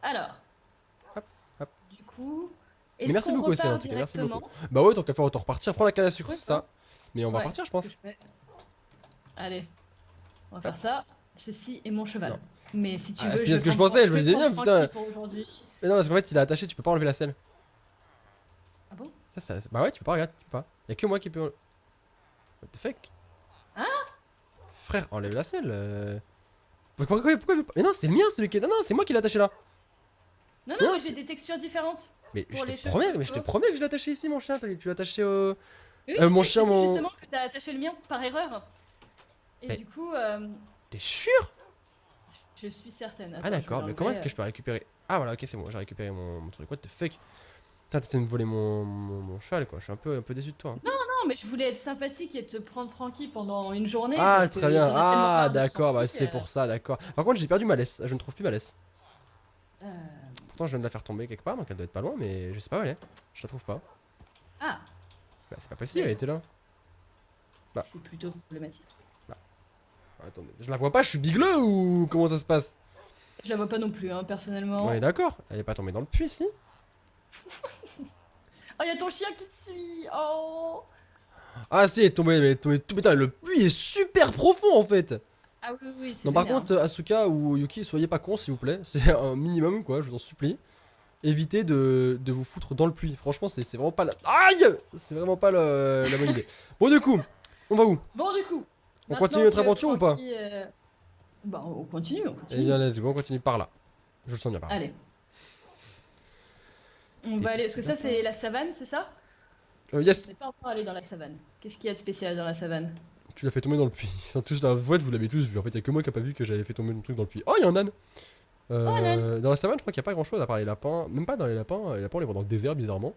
Alors. Hop, hop. Du coup. Mais Est-ce merci qu'on beaucoup, Océane, en repart tout cas. Merci beaucoup. directement? Bah ouais, tant qu'à faire, autant repartir. Prends la canne à sucre, Oui, c'est ça. Mais on va Ouais, partir, je c'est ce pense. que je fais. Allez. On va faire ça. Ceci est mon cheval. Non. Mais si tu Ah, veux, c'est ce que je prends- pensais, je me vais disais bien, prendre putain. Francky pour aujourd'hui. Mais non, parce qu'en fait, il est attaché, tu peux pas enlever la selle. Ah bon? Bah ouais, tu peux pas, regarde, tu peux pas. Y'a que moi qui peux. What the fuck? Hein? Frère, enlève la selle. Pourquoi Mais non, c'est le mien, c'est lui qui est. Non, non, c'est moi qui l'ai attaché là. Non, Non, non, moi c'est- j'ai des textures différentes. Mais Pour je les te cheveux, promets, mais tu je te vois. promets que je l'ai attaché ici, mon chien. Tu l'as attaché au. Oui, Mon je sais, chien, c'est mon. justement que t'as attaché le mien par erreur. Et Mais- du coup, T'es sûr? je suis certaine. Ah Attends, d'accord, je vais mais comment est-ce l'enlever, que je peux récupérer? Ah voilà, ok, c'est bon, j'ai récupéré mon truc. What the fuck? Putain, t'essaies de me voler mon cheval quoi, je suis un peu déçu de toi. Hein. Non, mais je voulais être sympathique et te prendre Francky pendant une journée. Ah, parce que très bien. t'en as tellement Ah, marre de d'accord, bah Francky, c'est pour ça, d'accord. Par contre, j'ai perdu ma laisse, je ne trouve plus ma laisse. euh, Pourtant, je viens de la faire tomber quelque part, donc elle doit être pas loin, mais je sais pas où elle est. Je la trouve pas. Ah, Bah, c'est pas possible, elle était là. Bah. c'est plutôt problématique. Attendez, je la vois pas, je suis bigleux ou comment ça se passe? Je la vois pas non plus, hein, personnellement. On est d'accord, elle est pas tombée dans le puits, si? Oh, y a ton chien qui te suit. Oh. Ah, si, elle est tombée, mais elle est tombée tout. Putain, le puits est super profond en fait! Ah oui, oui, c'est Non, par vénère, contre, Asuka ou Yuki, soyez pas cons s'il vous plaît, c'est un minimum quoi, je vous en supplie. Évitez de vous foutre dans le puits, franchement, c'est vraiment pas la. Aïe! C'est vraiment pas la bonne idée. Bon, du coup, on va où? Bon, du coup. On maintenant continue notre que aventure ou pas? Francky, Bah, on continue, on Eh continue. bien, let's go, on continue par là. Je le sens bien par là. Allez. On va aller. Parce que ça, c'est la savane, c'est ça? On Yes! n'est pas encore allé dans la savane. Qu'est-ce qu'il y a de spécial dans la savane? Tu l'as fait tomber dans le puits. Ils sont tous là. Vous l'avez tous vu. En fait, y'a que moi qui a pas vu que j'avais fait tomber mon truc dans le puits. Oh, y'a un âne! un âne. Dans la savane, je crois qu'il y a pas grand chose à part les lapins. Même pas dans les lapins. Les lapins, on les voit dans le désert, bizarrement.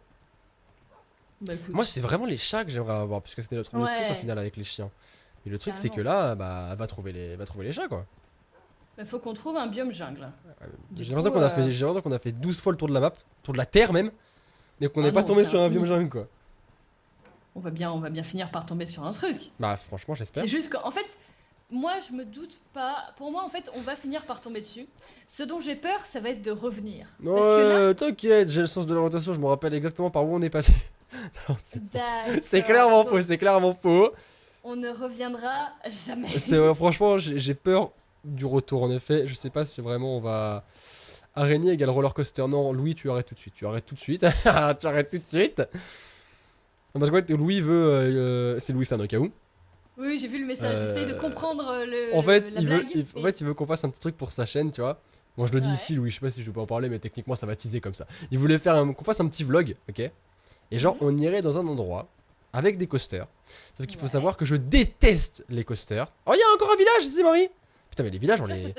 Bah, écoute. Moi, c'est vraiment les chats que j'aimerais avoir. Puisque c'était notre objectif Ouais. au final avec les chiens. Mais le truc, c'est Carrément. que là, bah, va trouver les chats, quoi. Bah, faut qu'on trouve un biome jungle. Du J'ai l'impression coup, qu'on a fait 12 fois le tour de la map. Tour de la terre, même. Mais qu'on Ah n'est pas non, tombé c'est sur un infini. biome jungle, quoi. on va bien finir par tomber sur un truc. Bah, franchement, j'espère. C'est juste qu'en fait, moi, je me doute pas. Pour moi, en fait, on va finir par tomber dessus. Ce dont j'ai peur, ça va être de revenir. Parce que là, Ouais, t'inquiète, j'ai le sens de l'orientation, je me rappelle exactement par où on est passé. Non, c'est d'accord, clairement donc, faux, c'est clairement faux. On ne reviendra jamais. Franchement, j'ai peur du retour en effet. Je sais pas si vraiment on va. Araignée égale roller coaster. Non, Louis, tu arrêtes tout de suite. Tu arrêtes tout de suite. Tu arrêtes tout de suite. Non, parce que Louis veut. C'est Louis, ça, au cas où. Oui, j'ai vu le message. J'essaye de comprendre le. En fait, la il veut, blague, en fait, il veut qu'on fasse un petit truc pour sa chaîne, tu vois. Bon, je le dis Ouais. ici, Louis, je sais pas si je peux en parler, mais techniquement, ça va teaser comme ça. Il voulait faire qu'on fasse un petit vlog, ok. Et genre, Mhm. on irait dans un endroit avec des coasters. Sauf qu'il faut Ouais. savoir que je déteste les coasters. Oh, il y a encore un village ici, Marie. Putain, mais les villages, on Sûr, les.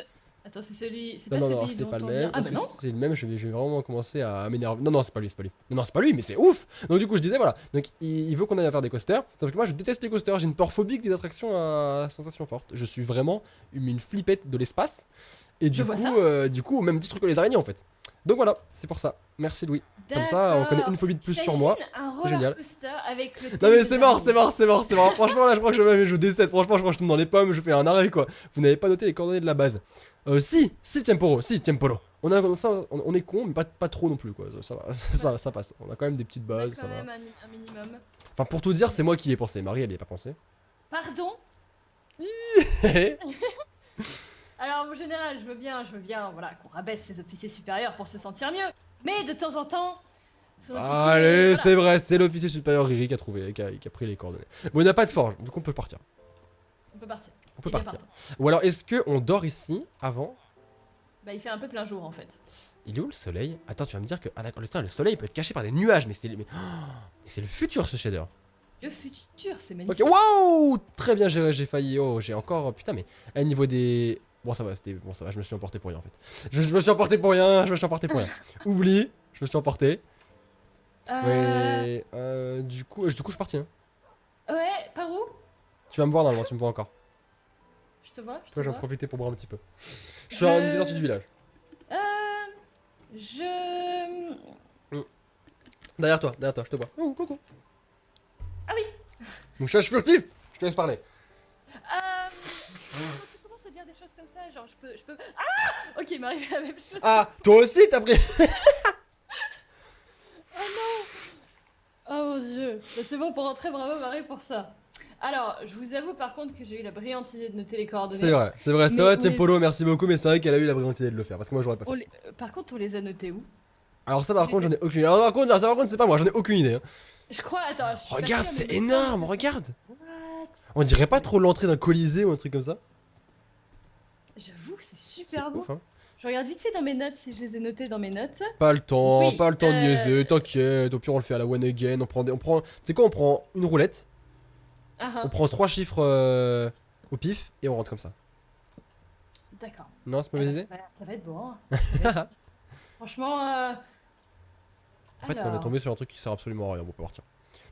Attends, c'est celui. C'est Non, pas non, non, celui c'est dont pas le on même. vient- Ah Parce bah que non. c'est le même, je vais vraiment commencer à m'énerver. Non, non, c'est pas lui, c'est pas lui. Non, non, c'est pas lui, mais c'est ouf. Donc, du coup, je disais, voilà. Donc, il veut qu'on aille faire des coasters. Sauf que moi, je déteste les coasters. J'ai une peur phobique des attractions à sensation forte. Je suis vraiment une flippette de l'espace. Et Je vois du coup, au même titre que les araignées, en fait. Donc, voilà, c'est pour ça. Merci, Louis. Comme ça, on connaît une D'accord. phobie de plus sur moi. Un C'est génial. roller coaster avec le. Non thème mais des c'est mort, araignées. c'est mort, c'est mort, c'est mort. Franchement là je crois que je décède. Franchement je crois que je tombe dans les pommes, je fais un arrêt quoi. Vous n'avez pas noté les coordonnées de la base. Si Tiemporo, si Tiemporo. On est con mais pas trop non plus quoi. Ça va, ça passe. On a quand même des petites On a bases, quand ça va. même un minimum. Enfin pour tout dire c'est moi qui y ai pensé. Marie elle y a pas pensé. Pardon. Alors en général, je veux bien, voilà, qu'on rabaisse ses officiers supérieurs pour se sentir mieux. Mais de temps en temps. son officier, Allez voilà. c'est vrai, c'est l'officier supérieur Riri qui a pris les coordonnées. Bon il n'y a pas de forge, donc on peut partir. On peut partir. On peut Il est partir. partant. Ou alors est-ce qu'on dort ici avant? Bah il fait un peu plein jour en fait. Il est où le soleil? Attends, tu vas me dire que. Ah d'accord, le soleil peut être caché par des nuages, mais c'est le futur ce shader. Le futur, c'est Ok, magnifique. waouh! Très bien géré, j'ai failli. Oh, j'ai encore. Putain, mais à niveau des. Bon, ça va, bon, ça va, je me suis emporté pour rien en fait. Je me suis emporté pour rien, je me suis emporté pour rien. Oublie, je me suis emporté. Euh, Mais. Du coup, je suis parti. Hein. Ouais, par où? Tu vas me voir normalement, tu me vois encore. Je te vois, je te Toi, je vais en vois. profiter pour boire un petit peu. Je suis à une des sorties du village. Euh... Je... Mm. Derrière toi, je te vois. Oh, coucou. Ah oui. Mouchage furtif. Je te laisse parler. Quand tu commences à dire des choses comme ça, genre je peux... Ah, ok, il m'est arrivé la même chose. Ah, toi aussi, t'as pris. Oh non. Oh mon dieu. Bah, c'est bon pour rentrer, bravo Marie pour ça. Alors, je vous avoue par contre que j'ai eu la brillante idée de noter les C'est coordonnées. vrai, c'est vrai, c'est Mais vrai, on Tiens les... Polo, merci beaucoup, mais c'est vrai qu'elle a eu la brillante idée de le faire, parce que moi j'aurais pas fait. Par contre, on les a notés où? Alors ça Je par les contre ai- j'en ai aucune idée. Alors par contre c'est pas moi, j'en ai aucune idée. Hein. Je crois, attends, je suis pas Regarde, sûre, mais c'est il me semble énorme, que- regarde. What? On dirait pas trop l'entrée d'un colisée ou un truc comme ça. J'avoue que c'est C'est super beau. ouf hein. Je regarde vite fait dans mes notes si je les ai notés dans mes notes. Oui, Pas le temps de niaiser, t'inquiète, au pire on le fait à la one again, tu sais quoi, on prend une roulette, ah, on ah, prend 3 chiffres au pif et on rentre comme ça. d'accord. Non, c'est Eh mauvaise ben, idée. ça va être bon. Hein. Ça va être- Franchement, En fait, on est alors. tombé sur un truc qui sert absolument à rien, on peut partir.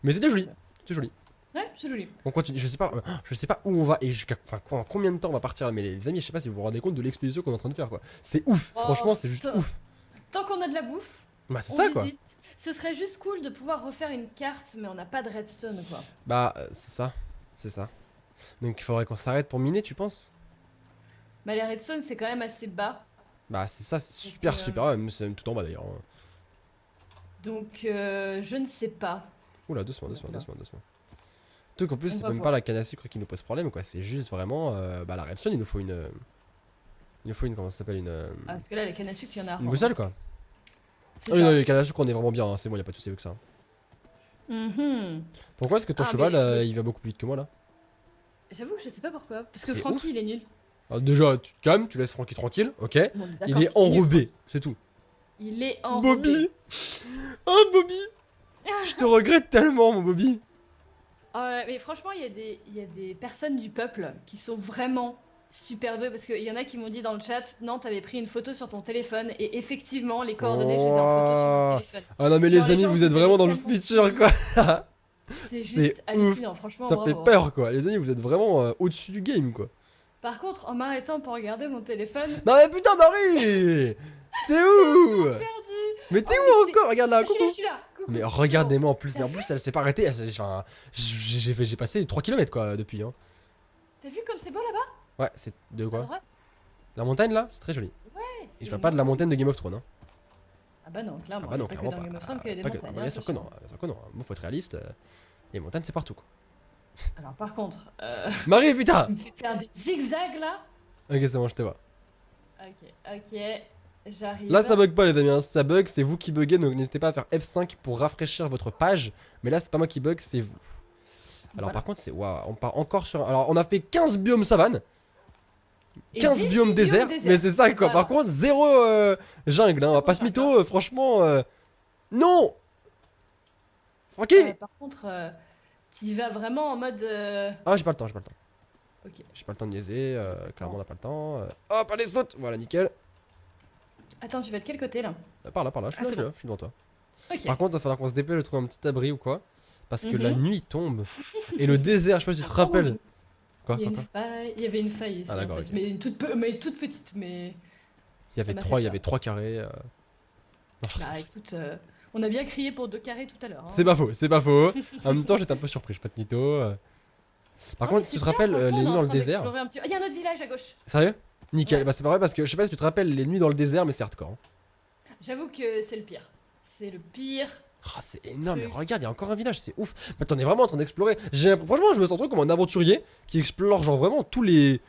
Mais c'était joli, c'est joli. Ouais, c'est joli. On continue, je sais pas où on va et jusqu'à combien de temps on va partir là, mais les amis, je sais pas si vous vous rendez compte de l'expédition qu'on est en train de faire quoi. C'est ouf, Oh, franchement, c'est juste putain. ouf. Tant qu'on a de la bouffe, Bah, c'est on ça quoi. visite. Ce serait juste cool de pouvoir refaire une carte, mais on n'a pas de redstone quoi. Bah, c'est ça, c'est ça. Donc il faudrait qu'on s'arrête pour miner, tu penses? Bah, les redstone, c'est quand même assez bas. Bah, c'est ça, c'est Donc, super, super. Ouais, mais c'est même tout en bas d'ailleurs. Hein. je ne sais pas. Oula, doucement, doucement, doucement, doucement. Truc en plus, On c'est va même voir. pas la canne à sucre qui nous pose problème quoi. C'est juste vraiment. Bah, la redstone, il nous faut une. Il nous faut une. Comment ça s'appelle? Ah, parce que là, les cannes à sucre, il y en a. Une boussole quoi. C'est Ah oui, ça. non, les cannes à sucre, on est vraiment bien, hein. C'est bon, y a pas de soucis avec ça. Mhm. Pourquoi est-ce que ton Ah, cheval mais- il va beaucoup plus vite que moi là? J'avoue que je sais pas pourquoi. Parce que C'est Francky, ouf. il est nul. Alors, déjà, tu te calmes, tu laisses Francky tranquille, ok? Bon, d'accord Il est qu'il nul, enrobé, Francky. c'est tout. Il est enrobé. Bobby! Oh Bobby! Je te regrette tellement, mon Bobby! Ouais, mais franchement, il y a des personnes du peuple qui sont vraiment super douées. Parce qu'il y en a qui m'ont dit dans le chat, non, t'avais pris une photo sur ton téléphone. Et effectivement, les coordonnées, je les ai en photo sur mon Oh. téléphone. Ah non, mais Genre, les les amis, gens, vous vous êtes vraiment avez dans le tellement futur suivi. quoi! C'est C'est juste ouf. hallucinant, franchement. Ça bravo, fait hein. peur quoi, les amis, vous êtes vraiment au-dessus du game quoi. Par contre, en m'arrêtant pour regarder mon téléphone, Non mais putain, Marie! T'es où? perdu. Mais t'es Oh, où mais encore? Regarde là, je suis là, coucou! je suis là. Coucou. Mais regardez-moi en plus, T'as mais en vu plus elle s'est pas arrêtée, enfin, j'ai passé 3 km quoi depuis hein. T'as vu comme c'est beau là-bas? Ouais, c'est de À quoi? droite? La montagne là, c'est très joli. Ouais, Et c'est je parle pas de la montagne de Game of Thrones hein. Ah bah non, clairement. Ah bah non, il y a pas que clairement dans pas. Game of Thrones qu'il y a des Pas que- montagnes. ah bah, hein, bien sûr que non, attention. bien sûr que non. Moi faut être réaliste, les montagnes c'est partout quoi. Alors par contre, Marie putain! tu me fais faire des zigzags là. Ok, c'est bon, je te vois. Ok, j'arrive. Là ça bug pas les amis, hein. Si ça bug, c'est vous qui buguez, donc n'hésitez pas à faire F5 pour rafraîchir votre page. Mais là c'est pas moi qui bug, c'est vous. Alors Voilà. par contre, c'est waouh, on part encore sur. Alors on a fait 15 biomes savane, Et 15 18 biomes désert, mais c'est ça quoi. Voilà. Par contre, 0 jungle, hein. On va pas se mytho, franchement. Non! Francky! Par contre, t'y vas vraiment en mode. Ah, j'ai pas le temps, j'ai pas le temps. Ok. J'ai pas le temps de niaiser, clairement on a pas le temps. Hop, allez, saute! Voilà, nickel. Attends, tu vas de quel côté là? Par là, je suis Ah, là, c'est je suis là, je suis devant toi. Ok. Par contre, il va falloir qu'on se dépêche de trouver un petit abri ou quoi. Parce que la Mhm. nuit tombe. Et le désert, je sais pas si tu te Ah, rappelles. oui. Quoi, Il y a quoi, une quoi? faille. Il y avait une faille ici Ah, d'accord, en fait. ok. Mais toute petite, mais. Ça m'a fait Il y peur. avait 3 carrés. Non, je- Bah écoute, on a bien crié pour 2 carrés tout à l'heure. Hein. C'est pas faux, c'est pas faux. En même temps, j'étais un peu surpris, je suis pas de mytho. Par Non, mais contre, si tu te super, rappelles, franchement, les on est nuits en dans le train désert. d'explorer un petit- Ah, il y a un autre village à gauche. Sérieux? Nickel, Ouais. bah c'est pas vrai parce que je sais pas si tu te rappelles les nuits dans le désert, mais c'est hardcore. Hein. J'avoue que c'est le pire. C'est le pire. Ah, c'est énorme, mais Truc. regarde, il y a encore un village, c'est ouf. Mais t'en es vraiment en train d'explorer. Franchement, je me sens trop comme un aventurier qui explore genre vraiment tous les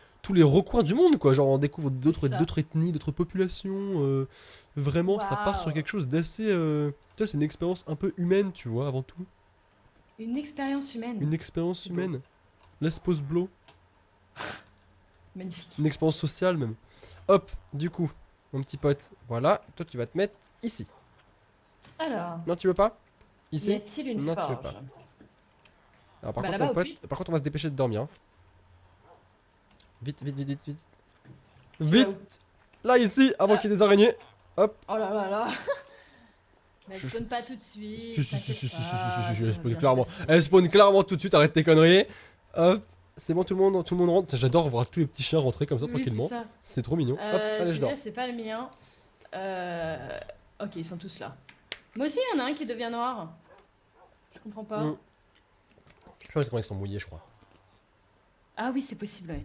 recoins du monde quoi. Genre on découvre C'est ça. d'autres ethnies, d'autres populations. Vraiment, ça part sur Waouh. quelque chose d'assez. Tu vois, c'est une expérience un peu humaine, tu vois, avant tout. Une expérience humaine. Une expérience C'est beau. humaine. Laisse pause blow. Magnifique. Une expérience sociale même. Hop, du coup, mon petit pote, voilà, toi tu vas te mettre ici. Alors, Non, tu veux pas? y Ici? a-t-il une Non, tu veux forge? pas. Alors par Bah, contre, là-bas, mon au pote, puits. par contre, on va se dépêcher de dormir. Hein. Vite, vite, vite, vite, vite. Tu vas où? Vite! Là, ici, avant Ah. qu'il y ait des araignées. Oh là là là. Mais elle spawn pas tout de suite. Si, si, si, t'inquiète si, si, si, pas, si, si, ça elle va spawn bien se clairement. passer. Elle spawn clairement tout de suite, arrête tes conneries. Hop, c'est bon, tout le monde rentre. J'adore voir tous les petits chiens rentrer comme ça Oui, tranquillement. c'est ça. C'est trop mignon. Hop, allez, je dors. Celui-là, c'est pas le mien. Ok, ils sont tous là. Moi aussi, il y en a un qui devient noir. Je comprends pas. Je crois qu'ils sont mouillés, je crois. Ah oui, c'est possible, ouais.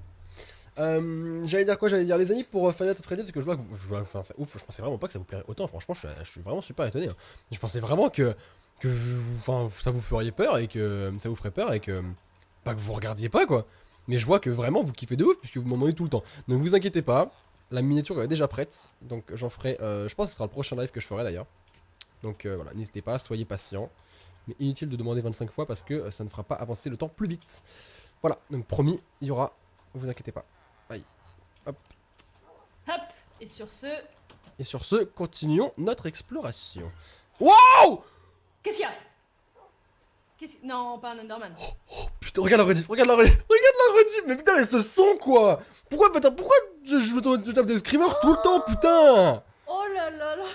J'allais dire quoi? J'allais dire les amis pour Final Fantasy Freddy, parce que je vois que enfin, c'est ouf, je pensais vraiment pas que ça vous plairait autant, franchement je suis vraiment super étonné. Hein. Je pensais vraiment que enfin, ça vous ferait peur et que ça vous ferait peur et que pas que vous regardiez pas quoi. Mais je vois que vraiment vous kiffez de ouf puisque vous m'en demandez tout le temps. Donc vous inquiétez pas, la miniature est déjà prête, donc j'en ferai, je pense que ce sera le prochain live que je ferai d'ailleurs. Donc voilà, n'hésitez pas, soyez patient. Mais inutile de demander 25 fois parce que ça ne fera pas avancer le temps plus vite. Voilà, donc promis, il y aura, vous inquiétez pas. Aïe. Hop. Hop. Et sur ce... Et sur ce, continuons notre exploration. Wow! Qu'est-ce qu'il y a Non, pas un Enderman. Putain, regarde la rediff, regarde la rediff, mais putain, mais ce son quoi! Pourquoi je tape des screamers tout le temps, putain! Oh là là là.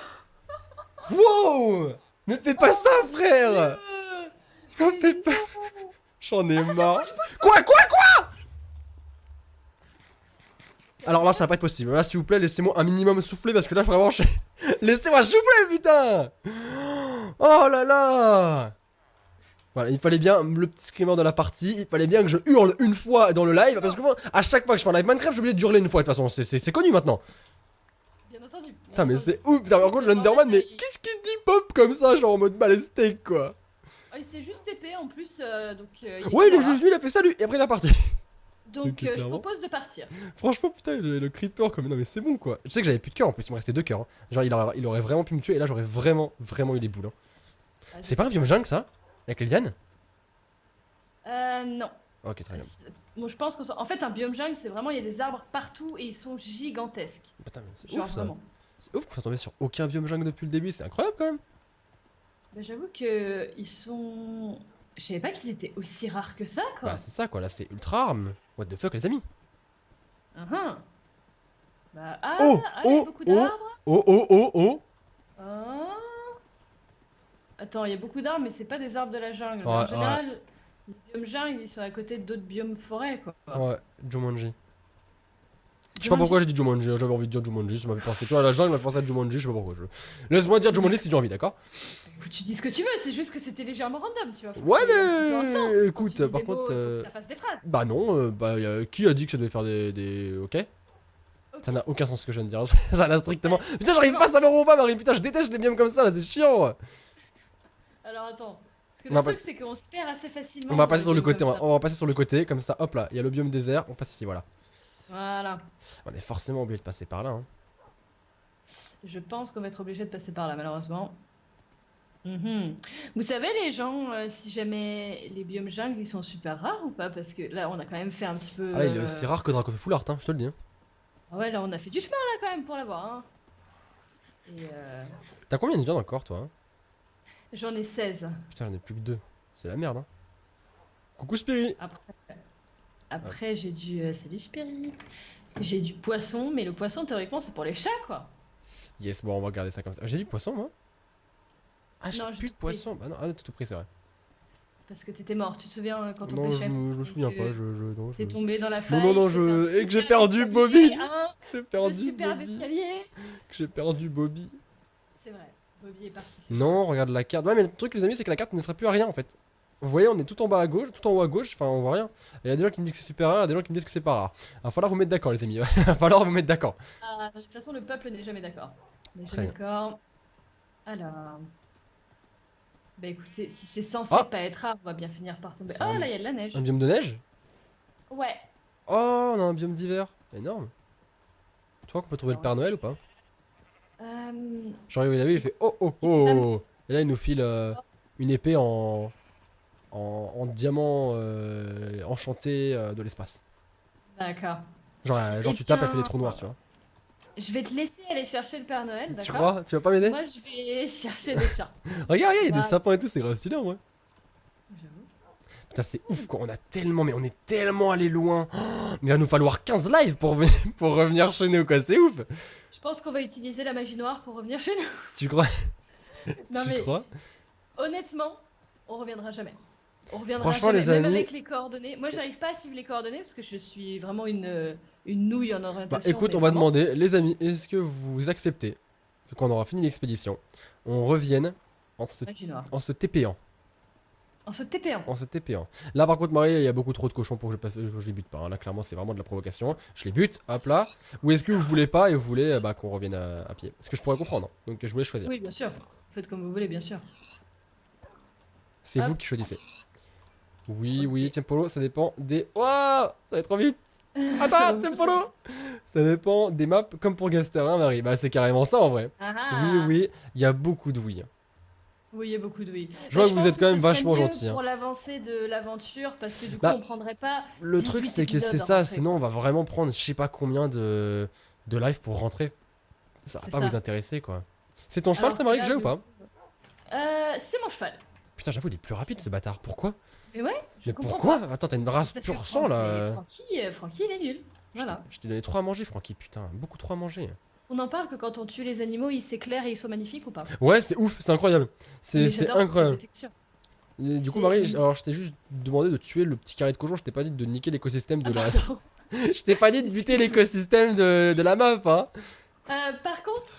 Wow! Mais fais pas ça, frère! Euh, Fais pas... J'en ai marre. Quoi? Alors là, ça va pas être possible. Là, s'il vous plaît, laissez-moi un minimum souffler parce que là, vraiment, laissez-moi souffler, putain! Oh là là! Voilà, il fallait bien le petit screamer de la partie, il fallait bien que je hurle une fois dans le live parce que moi, à chaque fois que je fais un live Minecraft, j'ai oublié de hurler une fois de toute façon, c'est connu maintenant. Bien entendu. Putain, mais c'est ouf, putain, par contre, l'Underman, mais qu'est-ce qu'il dit pop comme ça, genre en mode balestique quoi? Oh, il s'est juste épée en plus, donc... Ouais, il est juste venu, il a fait salut, et après il est parti. Donc Ok, je clairement. propose de partir. Franchement, putain, le creeper comme. Non, mais c'est bon quoi. Je sais que j'avais plus de cœur en plus, il me restait 2 cœurs. Hein. Genre, il aurait vraiment pu me tuer et là, j'aurais vraiment eu les boules. Hein. Ah, C'est pas un biome jungle ça? Avec les lianes? Non. Ok, très bien. Moi je pense qu'en fait un biome jungle c'est vraiment il y a des arbres partout et ils sont gigantesques. Putain, mais c'est Genre ouf ça. vraiment. C'est ouf qu'on soit tombé sur aucun biome jungle depuis le début, c'est incroyable quand même. Bah, j'avoue que ils sont... Je savais pas qu'ils étaient aussi rares que ça quoi. Bah, c'est ça quoi, là c'est ultra rare. What the fuck, les amis? Uhum. Bah ah, Oh, il y a oh, beaucoup oh. d'arbres. Oh. Ah. Attends, il y a beaucoup d'arbres mais c'est pas des arbres de la jungle. Ouais, En général, les biomes jungle ils sont à côté d'autres biomes forêt quoi. Ouais, Jumanji. Je sais pas pourquoi j'ai dit Jumanji, j'avais envie de dire Jumanji, ça m'avait pensé. Tu vois, la jungle m'a pensé à Jumanji, je sais pas pourquoi. Laisse-moi dire Jumanji si j'ai envie, d'accord? Tu dis ce que tu veux, c'est juste que c'était légèrement random, tu vois. Faut Ouais, que ça ait un petit peu un sens. mais Quand écoute, tu dis par des mots, contre. il faut que ça fasse des phrases. Bah non, qui a dit que ça devait faire des... Ok? Ok. Ça n'a aucun sens ce que je viens de dire, ça n'a strictement... Putain, j'arrive pas à savoir où on va, Marie, putain, je déteste les biomes comme ça, là, c'est chiant. Alors attends, parce que On le va truc c'est qu'on se perd assez facilement. On va dans passer les sur le biomes côté, comme ça. on va passer sur le côté, comme ça, hop là, il y a le biome désert, on passe ici, voilà. Voilà. On est forcément obligé de passer par là, hein. Je pense qu'on va être obligé de passer par là, malheureusement. Vous savez, les gens, si jamais les biomes jungle ils sont super rares ou pas? Parce que là, on a quand même fait un petit peu. Ah là, il est aussi rare que Draco Full Art, hein, je te le dis. Hein. Ah ouais, là, on a fait du chemin là quand même pour l'avoir. Hein. Et T'as combien de viande encore, toi hein? j'en ai 16. Putain, j'en ai plus que 2. C'est la merde, hein. Coucou Spiri. Après j'ai du. Salut Spirit. J'ai du poisson, mais le poisson, théoriquement, c'est pour les chats quoi. Yes, bon, on va regarder ça comme ça. J'ai du poisson, moi? Ah, j'ai Non, j'ai plus de tout pris. poisson. Bah non, ah, t'as tout pris, c'est vrai. Parce que t'étais mort, tu te souviens quand on Non, pêchait? je me souviens Donc, pas, non, T'es je... tombé dans la faille. non, et que j'ai perdu Bobby. J'ai Le perdu superbe Bobby. escalier. Que j'ai perdu Bobby. C'est vrai, Bobby est parti. Non, regarde la carte. Ouais, mais le truc, les amis, c'est que la carte ne sera plus à rien en fait. Vous voyez, on est tout en bas à gauche, tout en haut à gauche, enfin, on voit rien. Il y a des gens qui me disent que c'est super rare, et des gens qui me disent que c'est pas rare. Va falloir vous mettre d'accord, les amis. Va falloir vous mettre d'accord. Ah, de toute façon, le peuple n'est jamais d'accord. On n'est Très jamais bien. d'accord. Alors. Bah écoutez, si c'est censé Ah. pas être rare, on va bien finir par tomber. C'est Oh un- là, il y a de la neige. Un biome de neige? Ouais. Oh, on a un biome d'hiver. Énorme. Tu crois qu'on peut trouver le Père Noël ou pas? Genre, il a vu, il fait oh oh oh. Et là, il nous file une épée en diamant enchanté de l'espace. D'accord. Genre, Eh tu tapes, elle fait bien, des trous noirs, tu vois. Je vais te laisser aller chercher le Père Noël, Tu d'accord? crois? Tu vas pas m'aider? Moi, je vais chercher des chats. Regarde, il y a des Voilà. sapins et tout, c'est grave stylé en vrai. J'avoue. Putain, c'est ouf quoi, on est tellement allé loin. Oh, mais il va nous falloir 15 lives pour revenir chez nous quoi, c'est ouf. Je pense qu'on va utiliser la magie noire pour revenir chez nous. Tu crois? Non Tu mais crois? honnêtement, on reviendra jamais. On reviendra Franchement, jamais, les même amis. avec les coordonnées. Moi, j'arrive pas à suivre les coordonnées parce que je suis vraiment une nouille en Bah orientation, écoute, mais on va vraiment. demander, les amis, est-ce que vous acceptez que quand on aura fini l'expédition, on revienne Magie noire. en se TP1? En se TP1. En se TP1. Là par contre, Marie, il y a beaucoup trop de cochons pour que je les bute pas, hein. Là clairement, c'est vraiment de la provocation. Je les bute, hop là. Ou est-ce que vous voulez pas et vous voulez bah, qu'on revienne à pied? Ce que je pourrais comprendre, hein. Donc je voulais choisir. Oui, bien sûr. Faites comme vous voulez, bien sûr. C'est Hop. vous qui choisissez. Oui, Ok. oui, Tiempolo, ça dépend des... Oh, ça va être trop vite. Ça Attends, va vous Tiempolo. Ça dépend des maps comme pour Gaster, hein, Marie. Bah c'est carrément ça en vrai. Ah Oui, ah. oui, il y a beaucoup de oui. Oui, il y a beaucoup de oui. Je Mais vois je que vous pense êtes quand ce même serait vachement mieux gentil, hein. pour l'avancée de l'aventure parce que du coup, Bah, on prendrait pas le truc 18 c'est que c'est épisodes à ça, rentrer, sinon on quoi. va vraiment prendre je sais pas combien de live pour rentrer. Ça va C'est pas ça. vous intéresser quoi. C'est ton cheval Alors ça que Marie que là, j'ai ou du pas? coup, c'est mon cheval. Putain j'avoue il est plus rapide ce bâtard, pourquoi? Mais ouais, je Mais comprends pourquoi? pas. Attends t'as une race Parce que pur sang là. Francky, il est nul. Voilà. Je t'ai donné trop à manger Francky, putain, beaucoup trop à manger. On en parle que quand on tue les animaux, ils s'éclairent et ils sont magnifiques ou pas? Ouais c'est ouf, c'est incroyable. Mais C'est j'adore ce type de incroyable. texture. Et du coup C'est Marie, magnifique. alors je t'ai juste demandé de tuer le petit carré de cochon, je t'ai pas dit de niquer l'écosystème Ah, de la... pardon. Je t'ai pas dit de buter l'écosystème de la map hein. Par contre,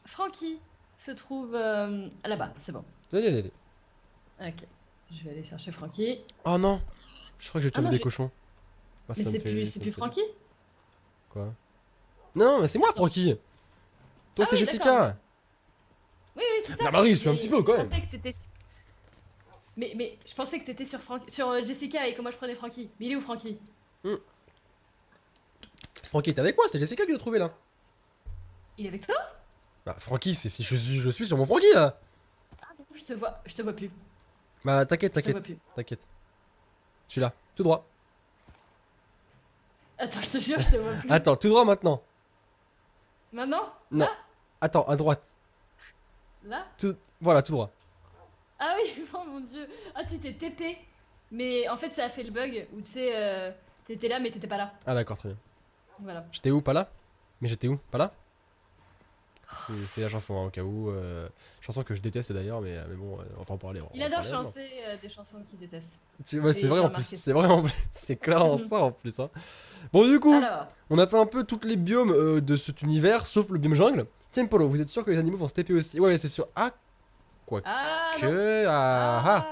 Francky se trouve là-bas, c'est bon. Vas-y, vas-y, vas-y. Ok. Je vais aller chercher Francky. Oh non. Je crois que j'ai Ah tué non, des cochons. Ah, mais ça me c'est fait- plus, ça c'est me plus fait- Francky? Quoi? Non, mais c'est moi, Attends. Francky! Toi, Ah c'est oui, d'accord. Jessica! Oui, oui, c'est ça. Ah, Marie, suis un Mais petit peu quand je même! pensais que t'étais. Mais je pensais que t'étais sur sur Jessica et que moi je prenais Francky. Mais il est où Francky? Francky, t'es avec moi, c'est Jessica qui l'a trouvé là! Il est avec toi? Bah, Francky, je suis sur mon Francky là! Je te vois plus. Bah, t'inquiète, Je te vois t'inquiète, plus. t'inquiète. Je suis là, tout droit. Attends, je te jure, je te vois plus. Attends, tout droit maintenant! Maintenant? Non. Là? Attends, à droite. Là? Voilà, tout droit. Ah oui, oh mon dieu. Ah, tu t'es TP. Mais en fait, ça a fait le bug où tu sais, t'étais là mais t'étais pas là. Ah, d'accord, très bien. Voilà. J'étais où? Pas là? Mais j'étais où? Pas là? C'est la chanson, hein, au cas où. Chanson que je déteste d'ailleurs, mais bon, on va pas en parler. Il on va adore parler maintenant. chanter des chansons qu'il déteste. Ouais, c'est Et vrai j'ai en plus, remarqué ça. c'est vrai en plus, c'est clairement ça en plus. Hein. Bon, du coup, Alors, on a fait un peu tous les biomes de cet univers, sauf le biome jungle. Tiens, Polo, vous êtes sûr que les animaux vont se TP aussi? Ouais, c'est sûr. Ah, quoi ah non. que. Ah, ah.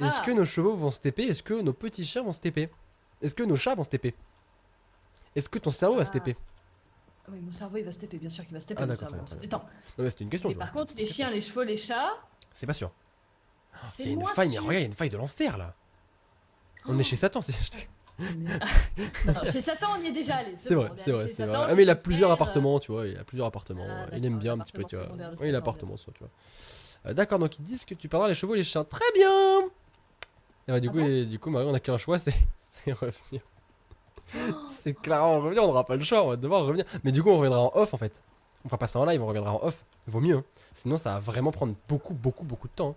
Ah, Est-ce ah. que nos chevaux vont se TP? Est-ce que nos petits chiens vont se TP? Est-ce que nos chats vont se TP? Est-ce que ton cerveau va se TP? Ah oui, mon cerveau il va se taper, bien sûr qu'il va se taper Ah, mon d'accord, cerveau, on très se bien. détend. Non, mais c'était une question. Et tu vois. par contre, les chiens, les chevaux, les chats, C'est pas sûr. Il y c'est a une moins faille, mais sûr. regarde, il y a une faille de l'enfer là. On est Oh. chez Satan, c'est. Non, chez Satan, on y est déjà allé. C'est bon, vrai, on est c'est allé vrai, chez c'est Satan, vrai. Ah, chez mais il a son plusieurs frère, appartements, tu vois. Il a plusieurs appartements. Ah, Il d'accord, aime bien un petit peu, l'appartement tu vois. secondaire de Oui, Satan, l'appartement, bien sûr. soit, tu vois. D'accord, donc ils disent que tu perdras les chevaux et les chiens. Très bien! Et bah, du Ah coup, bon du coup, Marie, on a qu'un choix, c'est revenir. C'est clairement revenir, on n'aura pas le choix, on va devoir revenir. Mais du coup, on reviendra en off en fait. On fera pas ça en live, on reviendra en off. Vaut mieux, hein. Sinon, ça va vraiment prendre beaucoup, beaucoup, beaucoup de temps. Hein.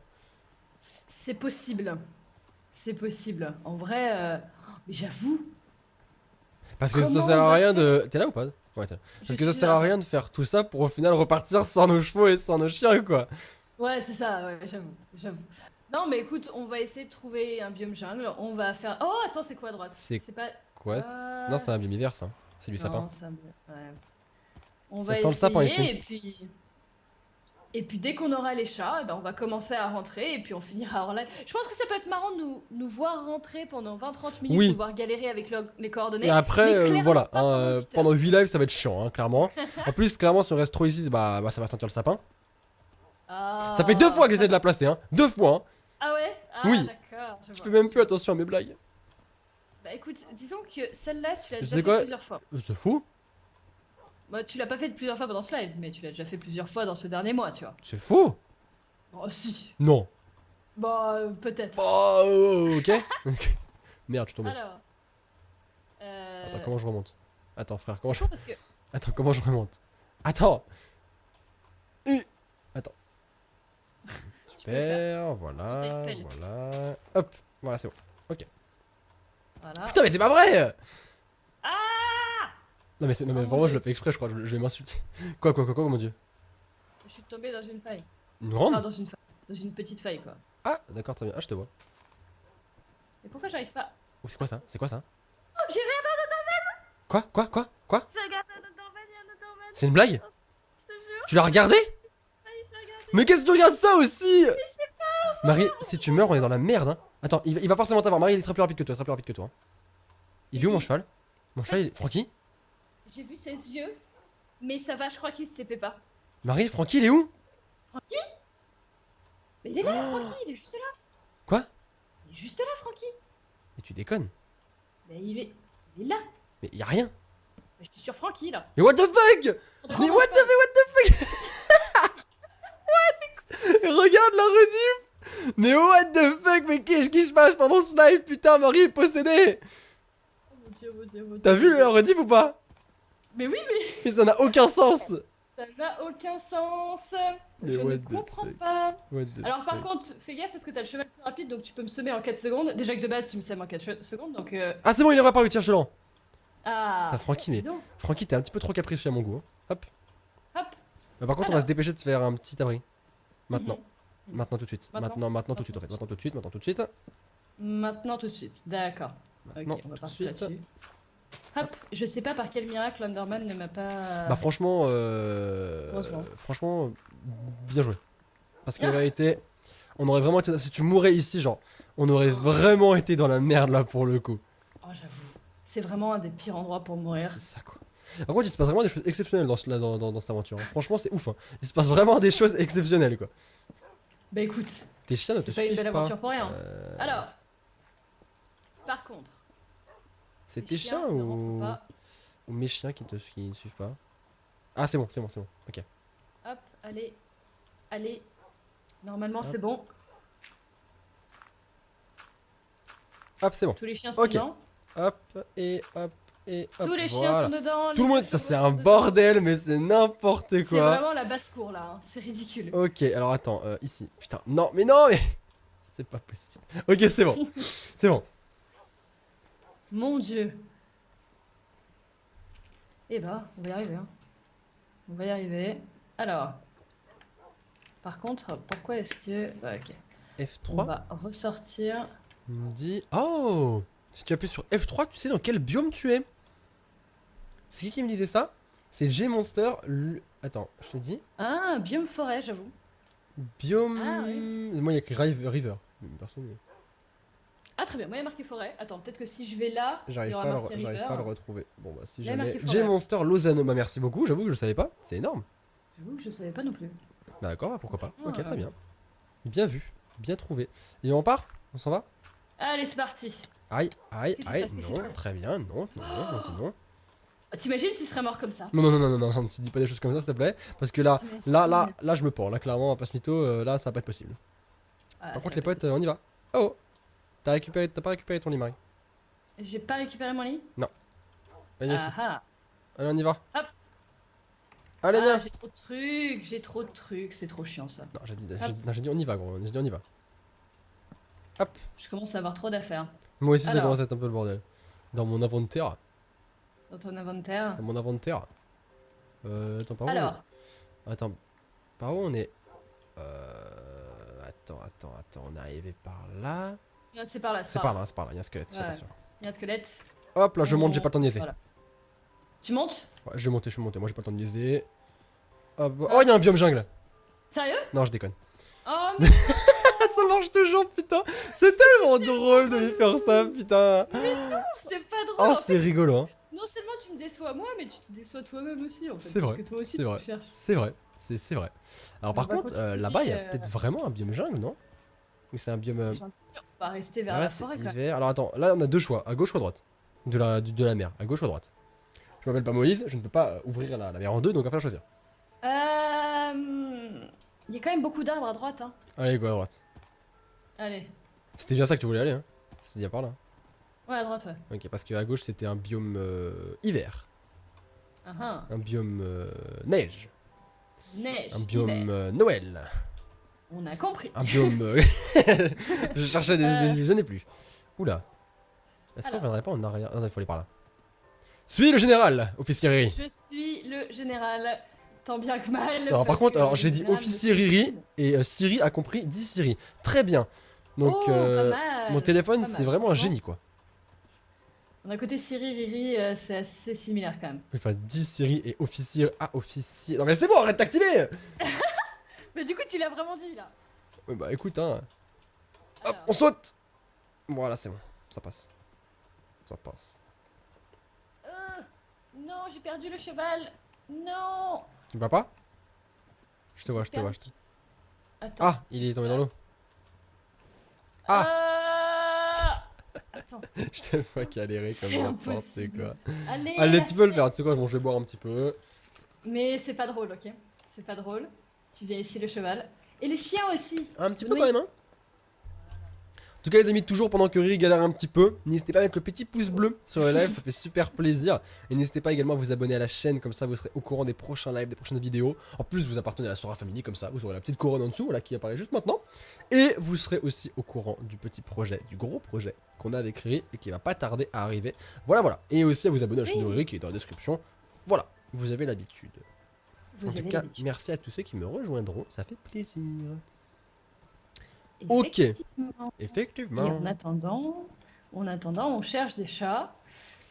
C'est possible. C'est possible. En vrai, mais j'avoue, Parce que ça comment sert on à va rien faire de. T'es là ou pas? Ouais, t'es là. Je Parce que ça suis sert à là. rien de faire tout ça pour au final repartir sans nos chevaux et sans nos chiens, quoi. Ouais, c'est ça, ouais, j'avoue. Non, mais écoute, on va essayer de trouver un biome jungle. On va faire. Oh, attends, c'est quoi à droite? C'est pas. quoi Non, c'est un biomivers, ça. C'est du sapin. Non, ça me- ouais. On Ça va sent le sapin essayer ici. et puis dès qu'on aura les chats, eh ben, on va commencer à rentrer et puis on finira en live. Je pense que ça peut être marrant de nous voir rentrer pendant 20-30 minutes, Oui. nous voir galérer avec les coordonnées. Et après, Mais clairement voilà, pas pendant 8 heures. pendant 8 lives, ça va être chiant, hein, clairement. En plus, clairement, si on reste trop ici, bah ça va sentir le sapin. Ah, Ça fait 2 fois que j'essaie de ça la placer, hein. 2 fois, hein. Ah ouais? Ah Oui. d'accord. Je vois, fais même je plus vois. attention à mes blagues. Bah écoute, disons que celle-là, tu l'as Je déjà sais fait quoi plusieurs fois. C'est fou. Bah, tu l'as pas fait plusieurs fois pendant ce live, mais tu l'as déjà fait plusieurs fois dans ce dernier mois, tu vois. C'est faux. Oh si. Non. Bah peut-être. Oh, ok. Ok. Merde, je suis tombé. Alors. Attends, comment je remonte? Attends, frère, comment je... Attends, parce que Attends, comment je remonte? Attends. Attends. tu peux le faire. Super, voilà, Peut-être pelle. voilà. Hop, voilà, c'est bon. Voilà. Putain, mais c'est pas vrai! Ah! Non, non, mais Oh mon vraiment, je Dieu. le fais exprès, je crois, je vais m'insulter. Quoi, mon dieu? Je suis tombée dans une faille. Une grande? Enfin, dans une petite faille, quoi. Ah, d'accord, très bien. Ah, je te vois. Et pourquoi j'arrive pas? Oh, c'est quoi ça? C'est quoi ça? Oh, j'ai rien Quoi? Quoi? Quoi? Quoi? j'ai regardé un Enderman, il y a un Enderman. C'est une blague? Oh, je te jure, Tu l'as regardé? je l'ai regardé. Mais qu'est-ce que tu regardes ça aussi? Marie, si tu meurs, on est dans la merde, hein. Attends, il va forcément t'avoir. Marie, il sera plus rapide que toi, il sera plus rapide que toi. Hein. Il est où mon cheval? Mon cheval, il est... Francky? J'ai vu ses yeux, mais ça va, je crois qu'il se TP pas. Marie, Francky, il est où? Francky? Mais il est là, Francky, il est juste là. Quoi? Il est juste là, Francky. Mais tu déconnes. Mais il est là. Mais y a rien. Mais je suis sur Francky, là. Mais what the fuck? Mais what the fuck? Regarde la rediff. Mais what the fuck? Mais qu'est-ce qui se passe pendant ce live? Putain, Marie est possédée. Oh mon dieu, mon dieu, mon dieu. T'as vu la rediff ou pas? Mais oui, mais Mais ça n'a aucun sens. ça n'a aucun sens. Mais Je what ne the comprends fuck. pas. What the Alors par fuck. contre, fais gaffe parce que t'as le cheval plus rapide, donc tu peux me semer en 4 secondes. Déjà que de base, tu me sèmes en 4 secondes, donc... Ah, c'est bon, il est réapparu, tiens, je te le rends. Ah. Putain, Francky, mais... dis donc. Francky, t'es un petit peu trop capricieux à mon goût. Hein. Hop. Hop. Par contre, on va Alors. se dépêcher de se faire un petit abri. Maintenant. Mhm. Maintenant tout de suite. Maintenant. Maintenant tout de suite en fait. Maintenant tout de suite. Maintenant tout de suite. Maintenant tout de suite, d'accord. Maintenant Ok, on va tout de partir suite. là-dessus. Hop, je sais pas par quel miracle Underman ne m'a pas... Bah franchement, Heureusement. franchement, bien joué. Parce que la vérité, on aurait vraiment été... Si tu mourais ici, genre, on aurait vraiment été dans la merde là pour le coup. Oh, j'avoue. C'est vraiment un des pires endroits pour mourir. C'est ça quoi. Par contre, il se passe vraiment des choses exceptionnelles dans cette aventure. Hein. Franchement, c'est ouf. Hein. Il se passe vraiment des choses exceptionnelles quoi. Bah écoute, Tes chiens ne te c'est pas une suivent belle pas. aventure pour rien. Alors, par contre, C'est les tes chiens ne rentrent ou... pas. ou mes chiens qui ne suivent pas? Ah, c'est bon, c'est bon, c'est bon. Ok. Hop, allez, allez. Normalement, Hop. c'est bon. Hop, c'est bon. Tous les chiens sont Ok. dedans. Hop, et hop, et hop. Tous les chiens voilà. sont dedans. Tout le les monde, chevaux c'est sont un dedans. bordel, mais c'est n'importe C'est quoi. vraiment la basse-cour là, hein. C'est ridicule. Ok, alors attends, ici. Putain, non, mais non, mais. C'est pas possible. Ok, c'est bon. C'est bon. Mon dieu. Eh bah, on va y arriver. Hein. On va y arriver. Alors. Par contre, pourquoi est-ce que... Ouais, ok. On F3 va ressortir. me dit. Oh! Si tu appuies sur F3, tu sais dans quel biome tu es? C'est qui me disait ça? C'est G-Monster. Attends, je te dis. Ah, biome forêt, j'avoue. Biome. Ah, oui. Moi, il y a écrit River. Personne. Ah, très bien, moi il y a marqué forêt. Attends, peut-être que si je vais là, il J'arrive y aura pas, marqué j'arrive river. pas à le retrouver. Bon, bah, si Il y a jamais. marqué forêt. G-Monster Lozano. Bah, merci beaucoup, j'avoue que je savais pas. C'est énorme. J'avoue que je savais pas non plus. Bah, d'accord, bah, pourquoi pas. Ok, Ah. très bien. Bien vu. Bien trouvé. Et on part? On s'en va? Allez, c'est parti. Aïe, aïe, Qu'est-ce qui se aïe, passe, qu'est-ce qui se non, passe très bien, non, non, non, on dit non. Ah, t'imagines, tu serais mort comme ça. Non, non, non, non, non, non, tu dis pas des choses comme ça, s'il te plaît. Parce que là, là, je me pends. Là, clairement, on va pas se mytho, là, ça va pas être possible. Ah, Par ça contre, les va potes, on y va. Oh! T'as pas récupéré ton lit, Marie. J'ai pas récupéré mon lit. Allez, Ah ah. allez, on y va. Hop. Allez, Ah, viens! j'ai trop de trucs, c'est trop chiant ça. Non, j'ai dit on y va, gros. J'ai dit on y va. Hop! Je commence à avoir trop d'affaires. Moi aussi, ça Alors. commence à être un peu le bordel. Dans mon inventaire. Dans ton inventaire. Dans mon inventaire. Attends, par où Alors, Attends, par où on est Attends, on est arrivé par là. c'est par là, C'est par là, il y a un squelette, Ouais. fais attention. Il y a un squelette. Hop, là je monte, j'ai pas le temps de niaiser. Voilà. Tu montes? Ouais, je vais monter, moi j'ai pas le temps de niaiser. Hop. Oh, il y a un biome jungle. Sérieux? Non, je déconne. Oh, mais Ça marche toujours, putain. C'est tellement drôle de lui faire ça, putain. c'est pas drôle. Oh, En fait, c'est rigolo, hein. non seulement tu me déçois moi, mais tu te déçois toi-même aussi en fait. C'est parce vrai, que toi aussi c'est tu vrai, cherches. c'est vrai, c'est vrai. Alors par On va contre, continuer, là-bas, il y a peut-être vraiment un biome jungle, non? Ou c'est un biome... J'ai l'impression qu'on va rester vers Ah, la c'est forêt quoi. hiver. Alors attends, là on a deux choix, à gauche ou à droite? De la mer, à gauche ou à droite? Je m'appelle pas Moïse, je ne peux pas ouvrir la mer en deux, donc il va falloir choisir. Il y a quand même beaucoup d'arbres à droite hein. Allez, go à droite. Allez. C'était bien ça que tu voulais aller, hein? C'est bien par là. Ouais à droite ouais. Ok, parce qu'à gauche c'était un biome hiver, Ah ah. un biome neige, Neige. un biome hiver. Noël, On a compris. un biome... Je cherchais des... Je n'ai plus. Oula. Est-ce qu'on Alors. viendrait pas en arrière? Ah non, il faut aller par là. Suis le général, officier. Je suis le général. tant bien que mal. Alors, par parce contre, que alors les j'ai dit grammes officier de Riri suicide- et Siri a compris 10 Siri. Très bien. Donc, Oh, pas mal. mon téléphone, Pas c'est mal, vraiment un franchement. génie quoi. D'un côté Siri, Riri, c'est assez similaire quand même. Enfin, 10 Siri et officier. Ah, officier. Non, mais c'est bon, arrête d'activer. Mais du coup, tu l'as vraiment dit là. Ouais, bah écoute, hein. Hop, Alors, on saute. Voilà, c'est bon. Ça passe. Ça passe. non, j'ai perdu le cheval. Non. Tu vas pas? Je te vois, J'ai je te vois, perdu- je te vois. Attends. Ah, il est tombé dans l'eau. Ah. Attends, Je te vois galérer comme c'est n'importe impossible. quoi. Allez, Allez, tu peux le faire. Tu sais quoi, bon, je vais boire un petit peu. Mais c'est pas drôle, ok? C'est pas drôle. Tu viens ici le cheval. Et les chiens aussi. Un petit peu Oui. quand même, hein. En tout cas, les amis, toujours pendant que Riri galère un petit peu, n'hésitez pas à mettre le petit pouce bleu sur le live, ça fait super plaisir. Et n'hésitez pas également à vous abonner à la chaîne, comme ça vous serez au courant des prochains lives, des prochaines vidéos. En plus, vous appartenez à la Sora Family, comme ça vous aurez la petite couronne en dessous, voilà, qui apparaît juste maintenant. Et vous serez aussi au courant du petit projet, du gros projet qu'on a avec Riri et qui va pas tarder à arriver. Voilà, voilà. Et aussi à vous abonner à la chaîne de Riri qui est dans la description. Voilà, vous avez l'habitude. Vous En tout avez cas, l'habitude. merci à tous ceux qui me rejoindront, ça fait plaisir. Effectivement. Et Effectivement. en attendant, on cherche des chats.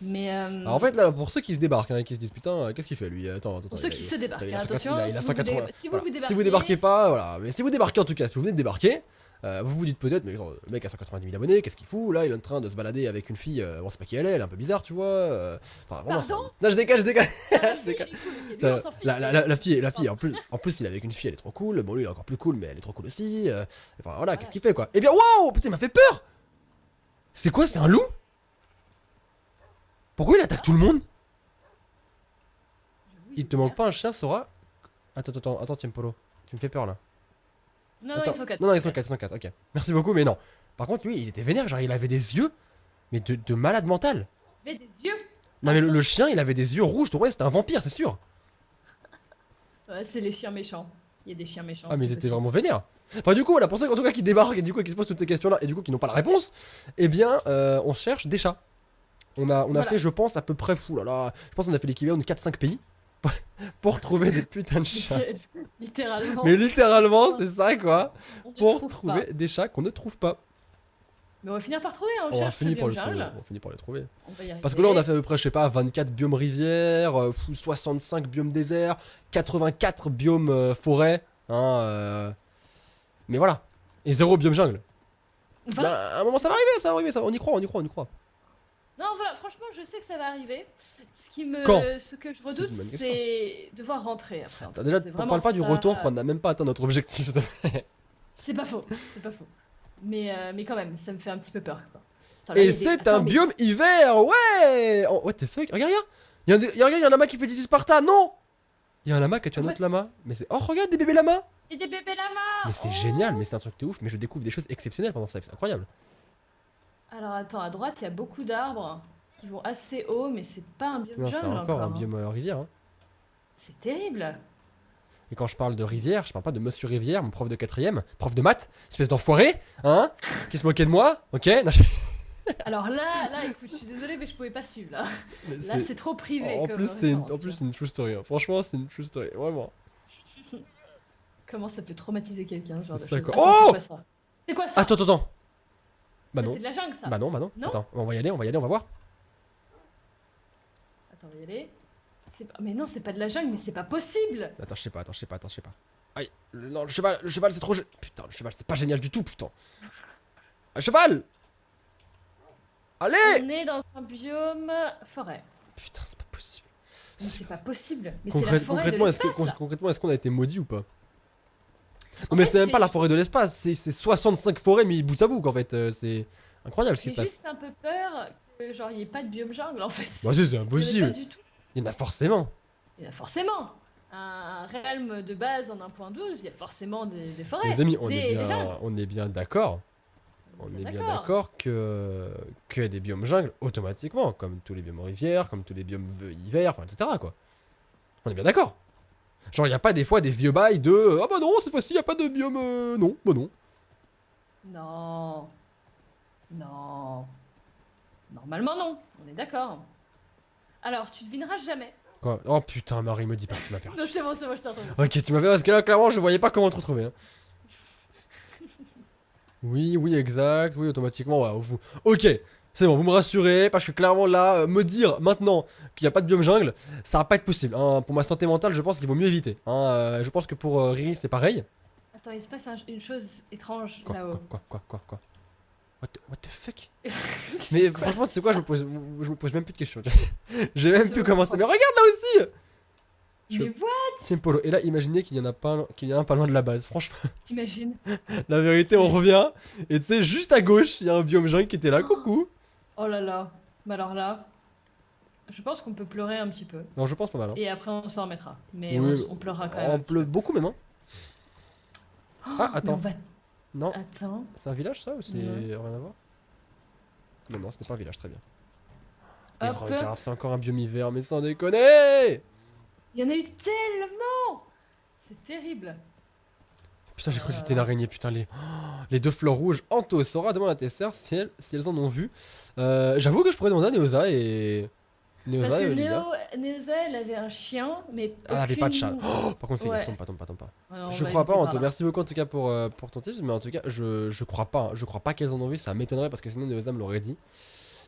Mais Alors en fait là pour ceux qui se débarquent, hein, qui se disent putain qu'est-ce qu'il fait lui, attends, pour ceux qui se débarquent, il a 180, attention, il a si vous 180, si vous voilà. vous Si vous débarquez pas, voilà, mais si vous débarquez en tout cas, si vous venez de débarquer, vous vous dites peut-être mais genre, le mec a 190 000 abonnés, qu'est-ce qu'il fout là, il est en train de se balader avec une fille, on sait pas qui elle est un peu bizarre tu vois, enfin vraiment Pardon non je décale, la je décale. fille, elle est cool, ok, lui, on s'en fiche. La fille en plus il est avec une fille, elle est trop cool, bon lui il est encore plus cool mais elle est trop cool aussi, enfin voilà, qu'est-ce qu'il fait quoi. Et bien wow, putain il m'a fait peur. C'est quoi, c'est un loup? Pourquoi il attaque tout le monde? Il te manque pas un chien, Sora? Attends, Tiempolo. Tu me fais peur là. Non, non, Attends. ils sont 4. Non, ils sont 4, ils sont 4, ok. Merci beaucoup, mais non. Par contre, lui, il était vénère, genre il avait des yeux, mais de malade mental. Il avait des yeux. Non, mais le chien, il avait des yeux rouges, ouais, c'était un vampire, c'est sûr. Ouais, c'est les chiens méchants. Il y a des chiens méchants. Ah, mais c'est ils étaient possible. vraiment vénères. Enfin, du coup, voilà, pour ceux en tout cas qui débarquent et du coup qui se posent toutes ces questions là et du coup qui n'ont pas la réponse, eh bien, on cherche des chats. On a Voilà. fait, je pense, à peu près fou là là. Je pense qu'on a fait l'équivalent de 4-5 pays pour trouver des putains de chats. Littéralement. Mais littéralement, c'est ça quoi. On ne Pour trouve trouver pas. des chats qu'on ne trouve pas. Mais on va finir par trouver, hein, on On va cherche finir le par biome les trouver. jungle. On finit par les trouver. On va y arriver. Parce que là, on a fait à peu près, je sais pas, 24 biomes rivières, 65 biomes désert, 84 biomes forêt. Hein, mais voilà. Et 0 biome jungle. Voilà. Bah, à un moment, ça va arriver, ça va arriver. On y croit, on y croit, on y croit. Non, voilà, franchement, je sais que ça va arriver. Quand Ce que je C'est redoute, une bonne question. c'est devoir rentrer après. Attends, déjà, C'est on vraiment parle pas du ça. retour quand on n'a même pas atteint notre objectif. s'il te plaît. C'est pas faux, c'est pas faux. Mais quand même, ça me fait un petit peu peur, quoi. Attends, là, il y Et a des- c'est Attends, un mais- biome hiver, ouais. Oh, what the fuck, regarde, regarde. Il y a un lama qui fait 10 Sparta, non. Il y a un lama qui a tué un Ouais. autre lama. Mais c'est... Oh, regarde, des bébés lamas. Il y a des bébés lamas. Mais c'est Oh. génial, mais c'est un truc de ouf. Mais je découvre des choses exceptionnelles pendant ça, c'est incroyable. Alors attends, à droite, il y a beaucoup d'arbres qui vont assez haut, mais c'est pas un biome Non, c'est jungle encore un hein. biome rivière. Hein. C'est terrible. Et quand je parle de rivière, je parle pas de Monsieur Rivière, mon prof de 4ème, prof de maths, espèce d'enfoiré, hein, qui se moquait de moi, ok. Non, Alors là, écoute, je suis désolée, mais je pouvais pas suivre là. mais Là, c'est trop privé. En comme plus, c'est référence, en tu plus, vois. c'est une true story. Hein. Franchement, c'est une true story, vraiment. Comment ça peut traumatiser quelqu'un, ce genre C'est de ça, choses. quoi. Attends, Oh c'est quoi ça? C'est quoi ça? Attends. Bah Ça, non. C'est de la jungle, ça. Bah non. Non Attends, on va y aller, on va voir. Attends, on va y aller. Mais non, c'est pas de la jungle, mais c'est pas possible. Attends, je sais pas. Aïe, non, le cheval, c'est trop... Putain, le cheval, c'est pas génial du tout, putain. Un cheval. Allez. On est dans un biome forêt. Putain, c'est pas possible. Mais C'est- c'est pas possible. Mais c'est la forêt de concrètement, l'espace, là. concrètement, est-ce qu'on a été maudit ou pas? En Non mais fait, c'est même j'ai- pas la forêt de l'espace, c'est 65 forêts mis bout à bout en fait, c'est incroyable ce qui J'ai se passe. juste un peu peur que genre il n'y ait pas de biome jungle en fait. Bah si, c'est Il y en a impossible. pas du tout. Il y en a forcément. Il y en a forcément. Un realm de base en 1.12, il y a forcément des forêts. Les amis, des jungles. on est bien d'accord. On est bien d'accord que qu'il y a des biomes jungle automatiquement, comme tous les biomes rivières, comme tous les biomes hiver, enfin, etc. quoi. On est bien d'accord. Genre il y a pas des fois des vieux bails de ah bah non cette fois-ci il y a pas de biome non bah non. Non. Non. Normalement non, on est d'accord. Alors, tu devineras jamais Quoi? Oh putain, Marie, me dis pas que tu m'as perdu. Non, c'est bon, je t'ai entendu. Ok, tu m'as fait parce que là, clairement, je voyais pas comment te retrouver. Hein. Oui, oui, exact. Oui, automatiquement, ouais. Ok, c'est bon, vous me rassurez. Parce que clairement, là, me dire maintenant qu'il n'y a pas de biome jungle, ça va pas être possible. Hein. Pour ma santé mentale, je pense qu'il vaut mieux éviter. Hein. Je pense que pour Riri, c'est pareil. Attends, il se passe une chose étrange Quoi, là-haut. quoi? What the fuck? Mais franchement, tu sais quoi, je me pose même plus de questions. J'ai même plus commencé. Mais regarde là aussi! Mais what? Team Polo. Et là, imaginez qu'il y en a pas, qu'il y en a un pas loin de la base. Franchement, T'imagines? la vérité, on revient. Et tu sais, juste à gauche, il y a un biome jungle qui était là. Coucou. Oh là là. Mais alors là, je pense qu'on peut pleurer un petit peu. Non, je pense pas mal. Hein. Et après, on s'en remettra. Mais Oui, on pleurera quand même. on pleut beaucoup même. Hein. Oh, Ah, mais attends. on va... Non, Attends. c'est un village ça ou c'est Non. rien à voir? Non, c'était pas un village, très bien. Et Hop. regarde, c'est encore un biome hiver, mais sans déconner! Il y en a eu tellement. C'est terrible. Putain, j'ai cru que c'était une araignée, putain, les deux fleurs rouges. Anto, Sora demande à tes sœurs si elles en ont vu. J'avoue que je pourrais demander à Neosa et. Parce Neosa que et Olivia. Neosa, elle avait un chien, mais Ah, elle avait pas de chat. aucune- Oh, par contre, fais Ouais. gaffe, tombe pas. Ouais, on Je va crois pas, éviter Anto. par là. Merci beaucoup en tout cas pour ton tips, mais en tout cas, je crois pas. Hein. Je crois pas qu'elles en ont vu, ça m'étonnerait parce que sinon Neosa me l'aurait dit.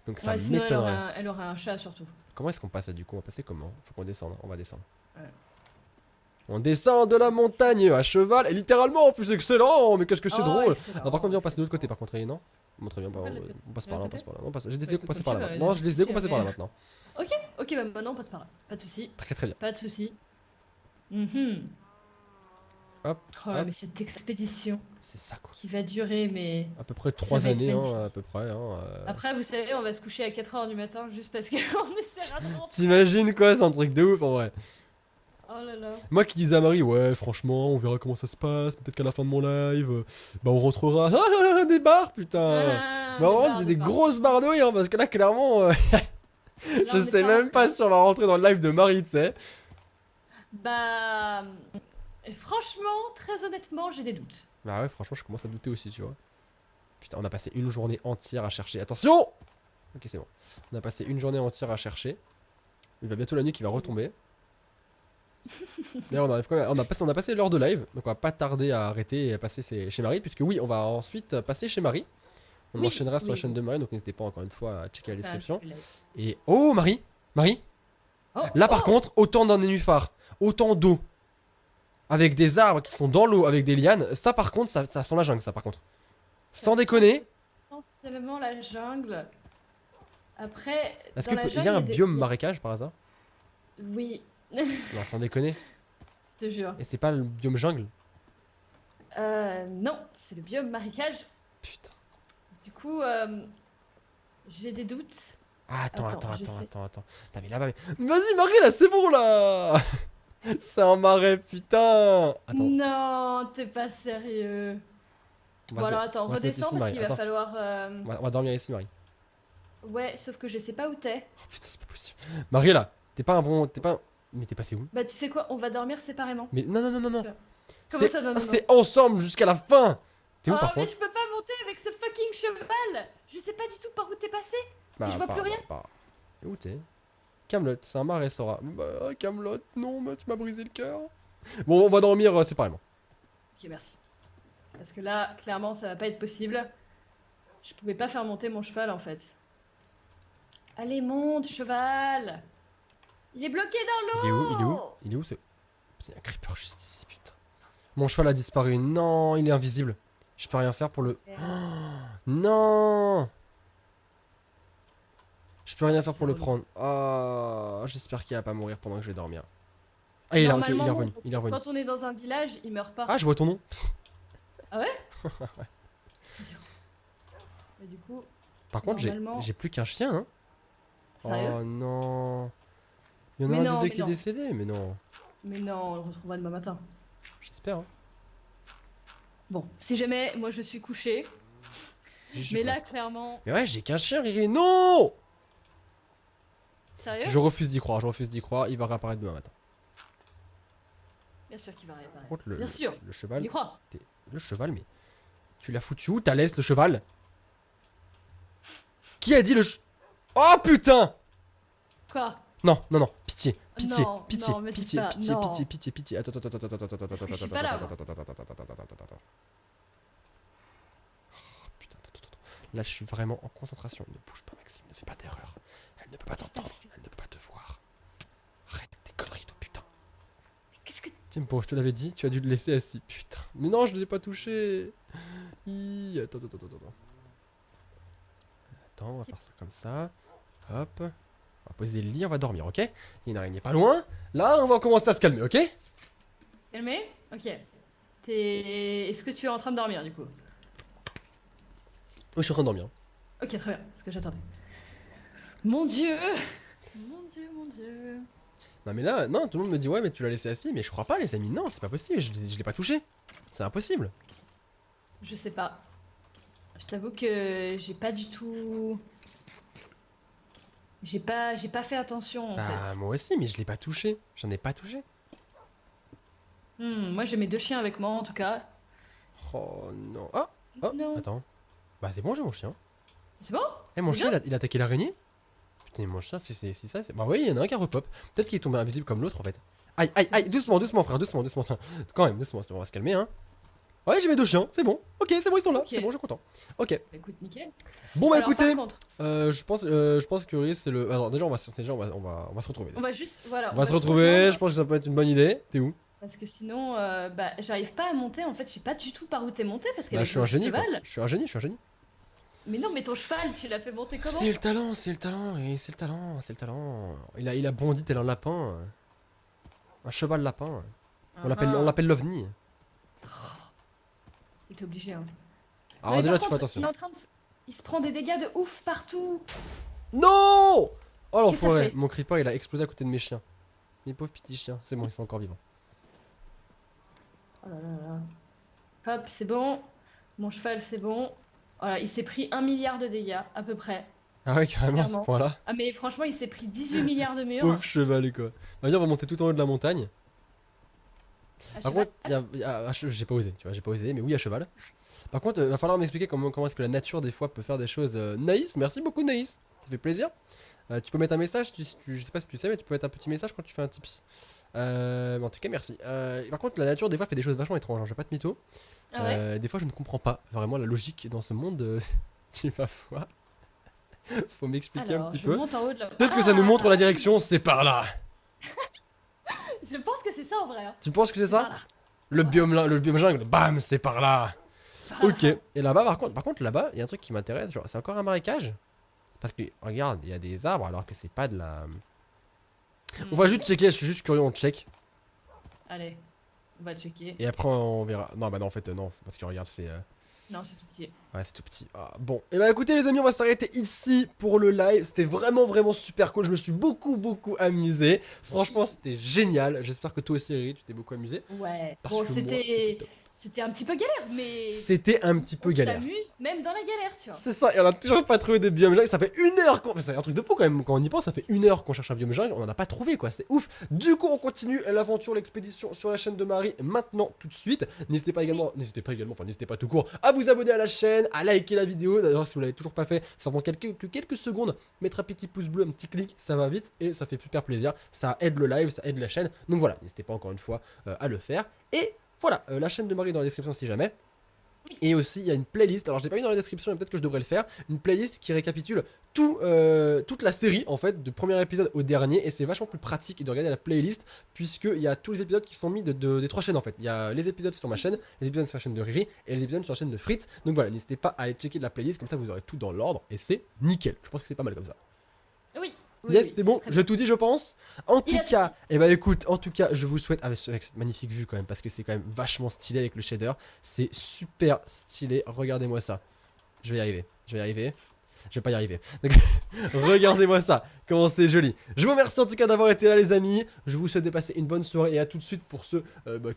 Donc ça Ouais, sinon, m'étonnerait. elle aurait un chat surtout. Comment est-ce qu'on passe là, du coup? On va passer comment? Faut qu'on descende, on va descendre. Ouais. On descend de la montagne à cheval, et littéralement en plus excellent, mais qu'est-ce que c'est Oh, drôle! excellent, Ah, par contre, viens, on passe de excellent. l'autre côté par contre, non? Bon, très bien, bah, Pas de l'autre on passe côté. par là, De on l'autre passe par là. On passe... J'ai Bah, décidé qu'on écoute, passait comme par là tu veux, maintenant. Non, j'ai décidé qu'on si, passait par là mais- maintenant. Ok, bah maintenant on passe par là. Pas de soucis. Très bien. Pas de soucis. Mhm. Hop, Oh, hop. mais cette expédition C'est ça quoi. qui va durer, mais. À peu près Ça 3 va être années, hein, magnifique. à peu près. Hein, Après, vous savez, on va se coucher à 4h du matin juste parce qu'on essaiera de rentrer. T'imagines quoi, c'est un truc de ouf en vrai. Oh là là. Moi qui disais à Marie, ouais, franchement, on verra comment ça se passe, peut-être qu'à la fin de mon live, bah on rentrera. Ah, des bars, putain! Ah, Bah, vraiment, des barres. grosses bardouilles, hein, parce que là, clairement, Là, je on est sais même pas rentré. si on va rentrer dans le live de Marie, tu sais. Bah. Franchement, très honnêtement, j'ai des doutes. Bah ouais, franchement, je commence à douter aussi, tu vois. Putain, on a passé une journée entière à chercher. Attention! Ok, c'est bon. On a passé une journée entière à chercher. Il va bientôt la nuit qui va retomber. D'ailleurs, on arrive quand même. On a passé l'heure de live, donc on va pas tarder à arrêter et à passer chez Marie, puisque oui, on va ensuite passer chez Marie. On Oui, enchaînera sur la oui. chaîne de Marie, donc n'hésitez pas encore une fois à checker la description. Enfin, Et oh, Marie! Marie! oh, Là, par oh. contre, autant d'un nénuphar, autant d'eau, avec des arbres qui sont dans l'eau, avec des lianes, ça par contre, ça sent la jungle, ça par contre. Sans déconner, Essentiellement la jungle. Après, est-ce dans la qu'il y a jungle, un des- biome marécage par hasard? Oui, Non, sans déconner. je te jure. Et c'est pas le biome jungle? Non, c'est le biome marécage. Putain. Du coup, j'ai des doutes. Ah, attends. j'essaie. Non, mais là-bas, mais... Vas-y, Marie, là, c'est bon, là. C'est un marais, putain. Attends, Non, t'es pas sérieux. on Bon va se alors mettre- attends, on va se mettre redescends ici, parce Marie. qu'il va Attends, falloir... on va dormir ici, Marie. Ouais, sauf que je sais pas où t'es. Oh putain, c'est pas possible. Marie, là, t'es pas un bon... T'es pas... Mais t'es passé où? Bah tu sais quoi, on va dormir séparément. Mais non. Comment ça, non, non, C'est ensemble jusqu'à la fin. T'es où Oh par mais contre? je peux pas monter avec ce fucking cheval. Je sais pas du tout par où t'es passé. je vois plus rien. Et où t'es? Camelot, c'est un marais, Sora. Bah, Camelot, non, mais tu m'as brisé le cœur. Bon, on va dormir séparément. Ok, merci. Parce que là, clairement, ça va pas être possible. Je pouvais pas faire monter mon cheval en fait. Allez, monte, cheval. Il est bloqué dans l'eau. Il est où ce... Il y a un creeper juste ici, putain. Mon cheval a disparu. Non, il est invisible. Je peux rien faire pour le... Merde. Oh, non. Je peux rien faire pour le prendre. Ah, j'espère qu'il va pas mourir pendant que je vais dormir. Ah, il est là, ok, il est Normalement, revenu. parce Il est que revenu. Quand on est dans un village, il meurt pas. Ah, je vois ton nom. Ah ouais. Mais du coup, Par contre, Normalement- j'ai plus qu'un chien, hein. sérieux? Oh non. Il y en a Mais un non, des deux mais qui est non. décédé, mais non. Mais non, on le retrouvera demain matin. J'espère. Hein. Bon, si jamais moi je suis couchée, J'y suis mais là presque. clairement, Mais ouais, j'ai qu'un chien, Riri. Non. sérieux? Je refuse d'y croire, il va réapparaître demain matin. Bien sûr qu'il va réapparaître. Par contre, Bien sûr, le on cheval. y croit. Le cheval, mais. Tu l'as foutu où, ta laisse, le cheval? Qui a dit le Oh putain! Quoi? Non, pitié. Pitié, Non, pitié, non, me dis pitié, pas, pitié, non. pitié, pitié, pitié. Attends, attends, attends, attends, attends, attends, attends, Parce que je suis attends, pas là, attends, moi. attends, attends, attends, attends, attends, attends, attends. Oh, putain, attends, attends, attends. Là, je suis vraiment en concentration. Ne bouge pas, Maxime, ne fais pas d'erreur. Elle ne peut pas Qu'est-ce que t'as t'entendre, fait? elle ne peut pas te voir. Arrête tes conneries, toi, putain. Qu'est-ce que... Tiens, bon, je te l'avais dit, tu as dû le laisser assis. Putain. Mais non, je ne l'ai pas touché. Attends, attends, attends, attends. Attends, on va faire ça comme ça. Hop. On va poser le lit, on va dormir, ok? Il y a une araignée pas loin. Là, on va commencer à se calmer, ok? Calmé? Ok. Est-ce que tu es en train de dormir, du coup? Oui, je suis en train de dormir. Ok, très bien, ce que j'attendais. Mon dieu! Mon dieu, mon dieu. Non, mais là, non, tout le monde me dit, ouais, mais tu l'as laissé assis. Mais je crois pas, les amis. Non, c'est pas possible. Je l'ai pas touché. C'est impossible. Je sais pas. Je t'avoue que j'ai pas du tout... J'ai pas fait attention, en Bah, fait. moi aussi, mais je l'ai pas touché. J'en ai pas touché. Moi, j'ai mes 2 chiens avec moi, en tout cas. Oh non. Oh, oh, Non. attends. Bah, c'est bon, j'ai mon chien. C'est bon? Eh, mon Déjà chien, il a attaqué l'araignée? Putain, mon chien, c'est ça. Bah, oui, il y en a un qui a repop. Peut-être qu'il est tombé invisible comme l'autre, en fait. Aïe, aïe, aïe, doucement, doucement, frère, doucement, doucement. Quand même, doucement, on va se calmer, hein. Ouais, j'ai mes 2 chiens, c'est bon. Ok, c'est bon, ils sont là. Ok. C'est bon, je suis content. Ok. Bah, écoute, nickel. Bon, bah, Alors, écoutez. par contre, Je pense que Riz, c'est le. Alors, déjà, on va se retrouver. on va juste... Voilà, On va se retrouver, rejoindre, je pense que ça peut être une bonne idée. T'es où? parce que sinon, bah, j'arrive pas à monter, en fait. Je sais pas du tout par où t'es monté, parce Bah, qu'avec je suis un ton génie, quoi. cheval... Je suis un génie, je suis un génie. Mais non, mais ton cheval, tu l'as fait monter comment? C'est le talent, Riz, c'est le talent, c'est le talent. Il a bondi tel un lapin. Un cheval lapin. On l'appelle l'ovni. T'es obligé, hein. Alors, Mais déjà, par tu fais contre, attention. il est en train de... Il se prend des dégâts de ouf partout. Non! Oh Qu'est-ce que ça l'enfoiré, fait? mon creeper il a explosé à côté de mes chiens. Mes pauvres petits chiens, c'est bon, ils sont encore vivants. Oh là là là. Hop, c'est bon. Mon cheval, c'est bon. Voilà, il s'est pris 1 milliard de dégâts, à peu près. Ah ouais, carrément, à ce Clairement. point-là. Ah, mais franchement, il s'est pris 18 milliards de murs. Pauvre cheval, quoi. On va dire, on va monter tout en haut de la montagne. Ah, Par cheval. contre, j'ai pas osé, tu vois, j'ai pas osé, mais oui, à cheval. Par contre, va falloir m'expliquer comment est-ce que la nature, des fois, peut faire des choses. Naïs, merci beaucoup, Naïs. Ça fait plaisir. Tu peux mettre un message, je sais pas si tu sais, mais tu peux mettre un petit message quand tu fais un tips. Mais en tout cas, merci. Par contre, la nature, des fois, fait des choses vachement étranges, hein, je vais pas te mytho. Ah ouais. Des fois, je ne comprends pas vraiment la logique dans ce monde. Tu vas voir. Faut m'expliquer un Alors, petit je peu. monte en haut de la... Peut-être que ça nous montre la direction, c'est par là. Je pense que c'est ça en vrai. Hein. Tu penses que c'est ça? Voilà. Le biome jungle, bam, c'est par là. Voilà. Ok. Et là-bas, par contre, là-bas, il y a un truc qui m'intéresse. Genre, c'est encore un marécage. Parce que, regarde, il y a des arbres alors que c'est pas de la. On va juste checker, je suis juste curieux, on check. Allez, on va checker. Et après, on verra. Non, bah non, en fait, non. Parce que regarde, c'est. Non, c'est tout petit. Ouais, c'est tout petit. Ah, bon, et bah écoutez les amis, on va s'arrêter ici pour le live. C'était vraiment super cool. Je me suis beaucoup amusé. Franchement, c'était génial. J'espère que toi aussi, Riri, tu t'es beaucoup amusé. Ouais. Parce Bon, que moi, c'était top. c'était un petit peu galère, mais C'était un petit peu on galère. s'amuse même dans la galère, tu vois. C'est ça, et on a toujours pas trouvé de biome jungle. Ça fait 1 heure qu'on. Enfin, c'est un truc de fou quand même. Quand on y pense, ça fait 1 heure qu'on cherche un biome jungle. On en a pas trouvé quoi, c'est ouf. Du coup, on continue l'aventure, l'expédition sur la chaîne de Marie maintenant, tout de suite. N'hésitez pas également, enfin, n'hésitez pas tout court à vous abonner à la chaîne, à liker la vidéo. D'ailleurs, si vous l'avez toujours pas fait, ça prend quelques secondes. Mettre un petit pouce bleu, un petit clic, ça va vite et ça fait super plaisir. Ça aide le live, ça aide la chaîne. Donc voilà, n'hésitez pas encore une fois à le faire. Et voilà, la chaîne de Marie dans la description si jamais. Et aussi, il y a une playlist, alors je l'ai pas mis dans la description, mais peut-être que je devrais le faire. Une playlist qui récapitule toute la série, en fait, du premier épisode au dernier. Et c'est vachement plus pratique de regarder la playlist, puisqu'il y a tous les épisodes qui sont mis des 3 chaînes, en fait. Il y a les épisodes sur ma chaîne, les épisodes sur la chaîne de Riri, et les épisodes sur la chaîne de Fritz. Donc voilà, n'hésitez pas à aller checker de la playlist, comme ça vous aurez tout dans l'ordre, et c'est nickel. Je pense que c'est pas mal comme ça. Oui. Yes, c'est bon, très j'ai tout dit, je pense. En tout a cas, tout et bah écoute, en tout cas, je vous souhaite, avec cette magnifique vue quand même, parce que c'est quand même vachement stylé avec le shader. C'est super stylé, regardez-moi ça. Je vais y arriver, je vais pas y arriver. Donc, regardez-moi ça, comment c'est joli. Je vous remercie en tout cas d'avoir été là les amis. Je vous souhaite de passer une bonne soirée et à tout de suite pour ceux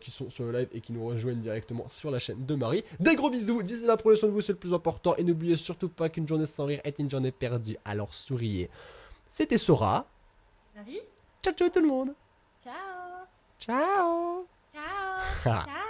qui sont sur le live et qui nous rejoignent directement sur la chaîne de Marie. Des gros bisous, d'ici là prenez soin de vous, c'est le plus important. Et n'oubliez surtout pas qu'une journée sans rire est une journée perdue, alors souriez. C'était Sora. Marie. Ciao ciao tout le monde. Ciao. Ciao. Ciao. Ah. Ciao.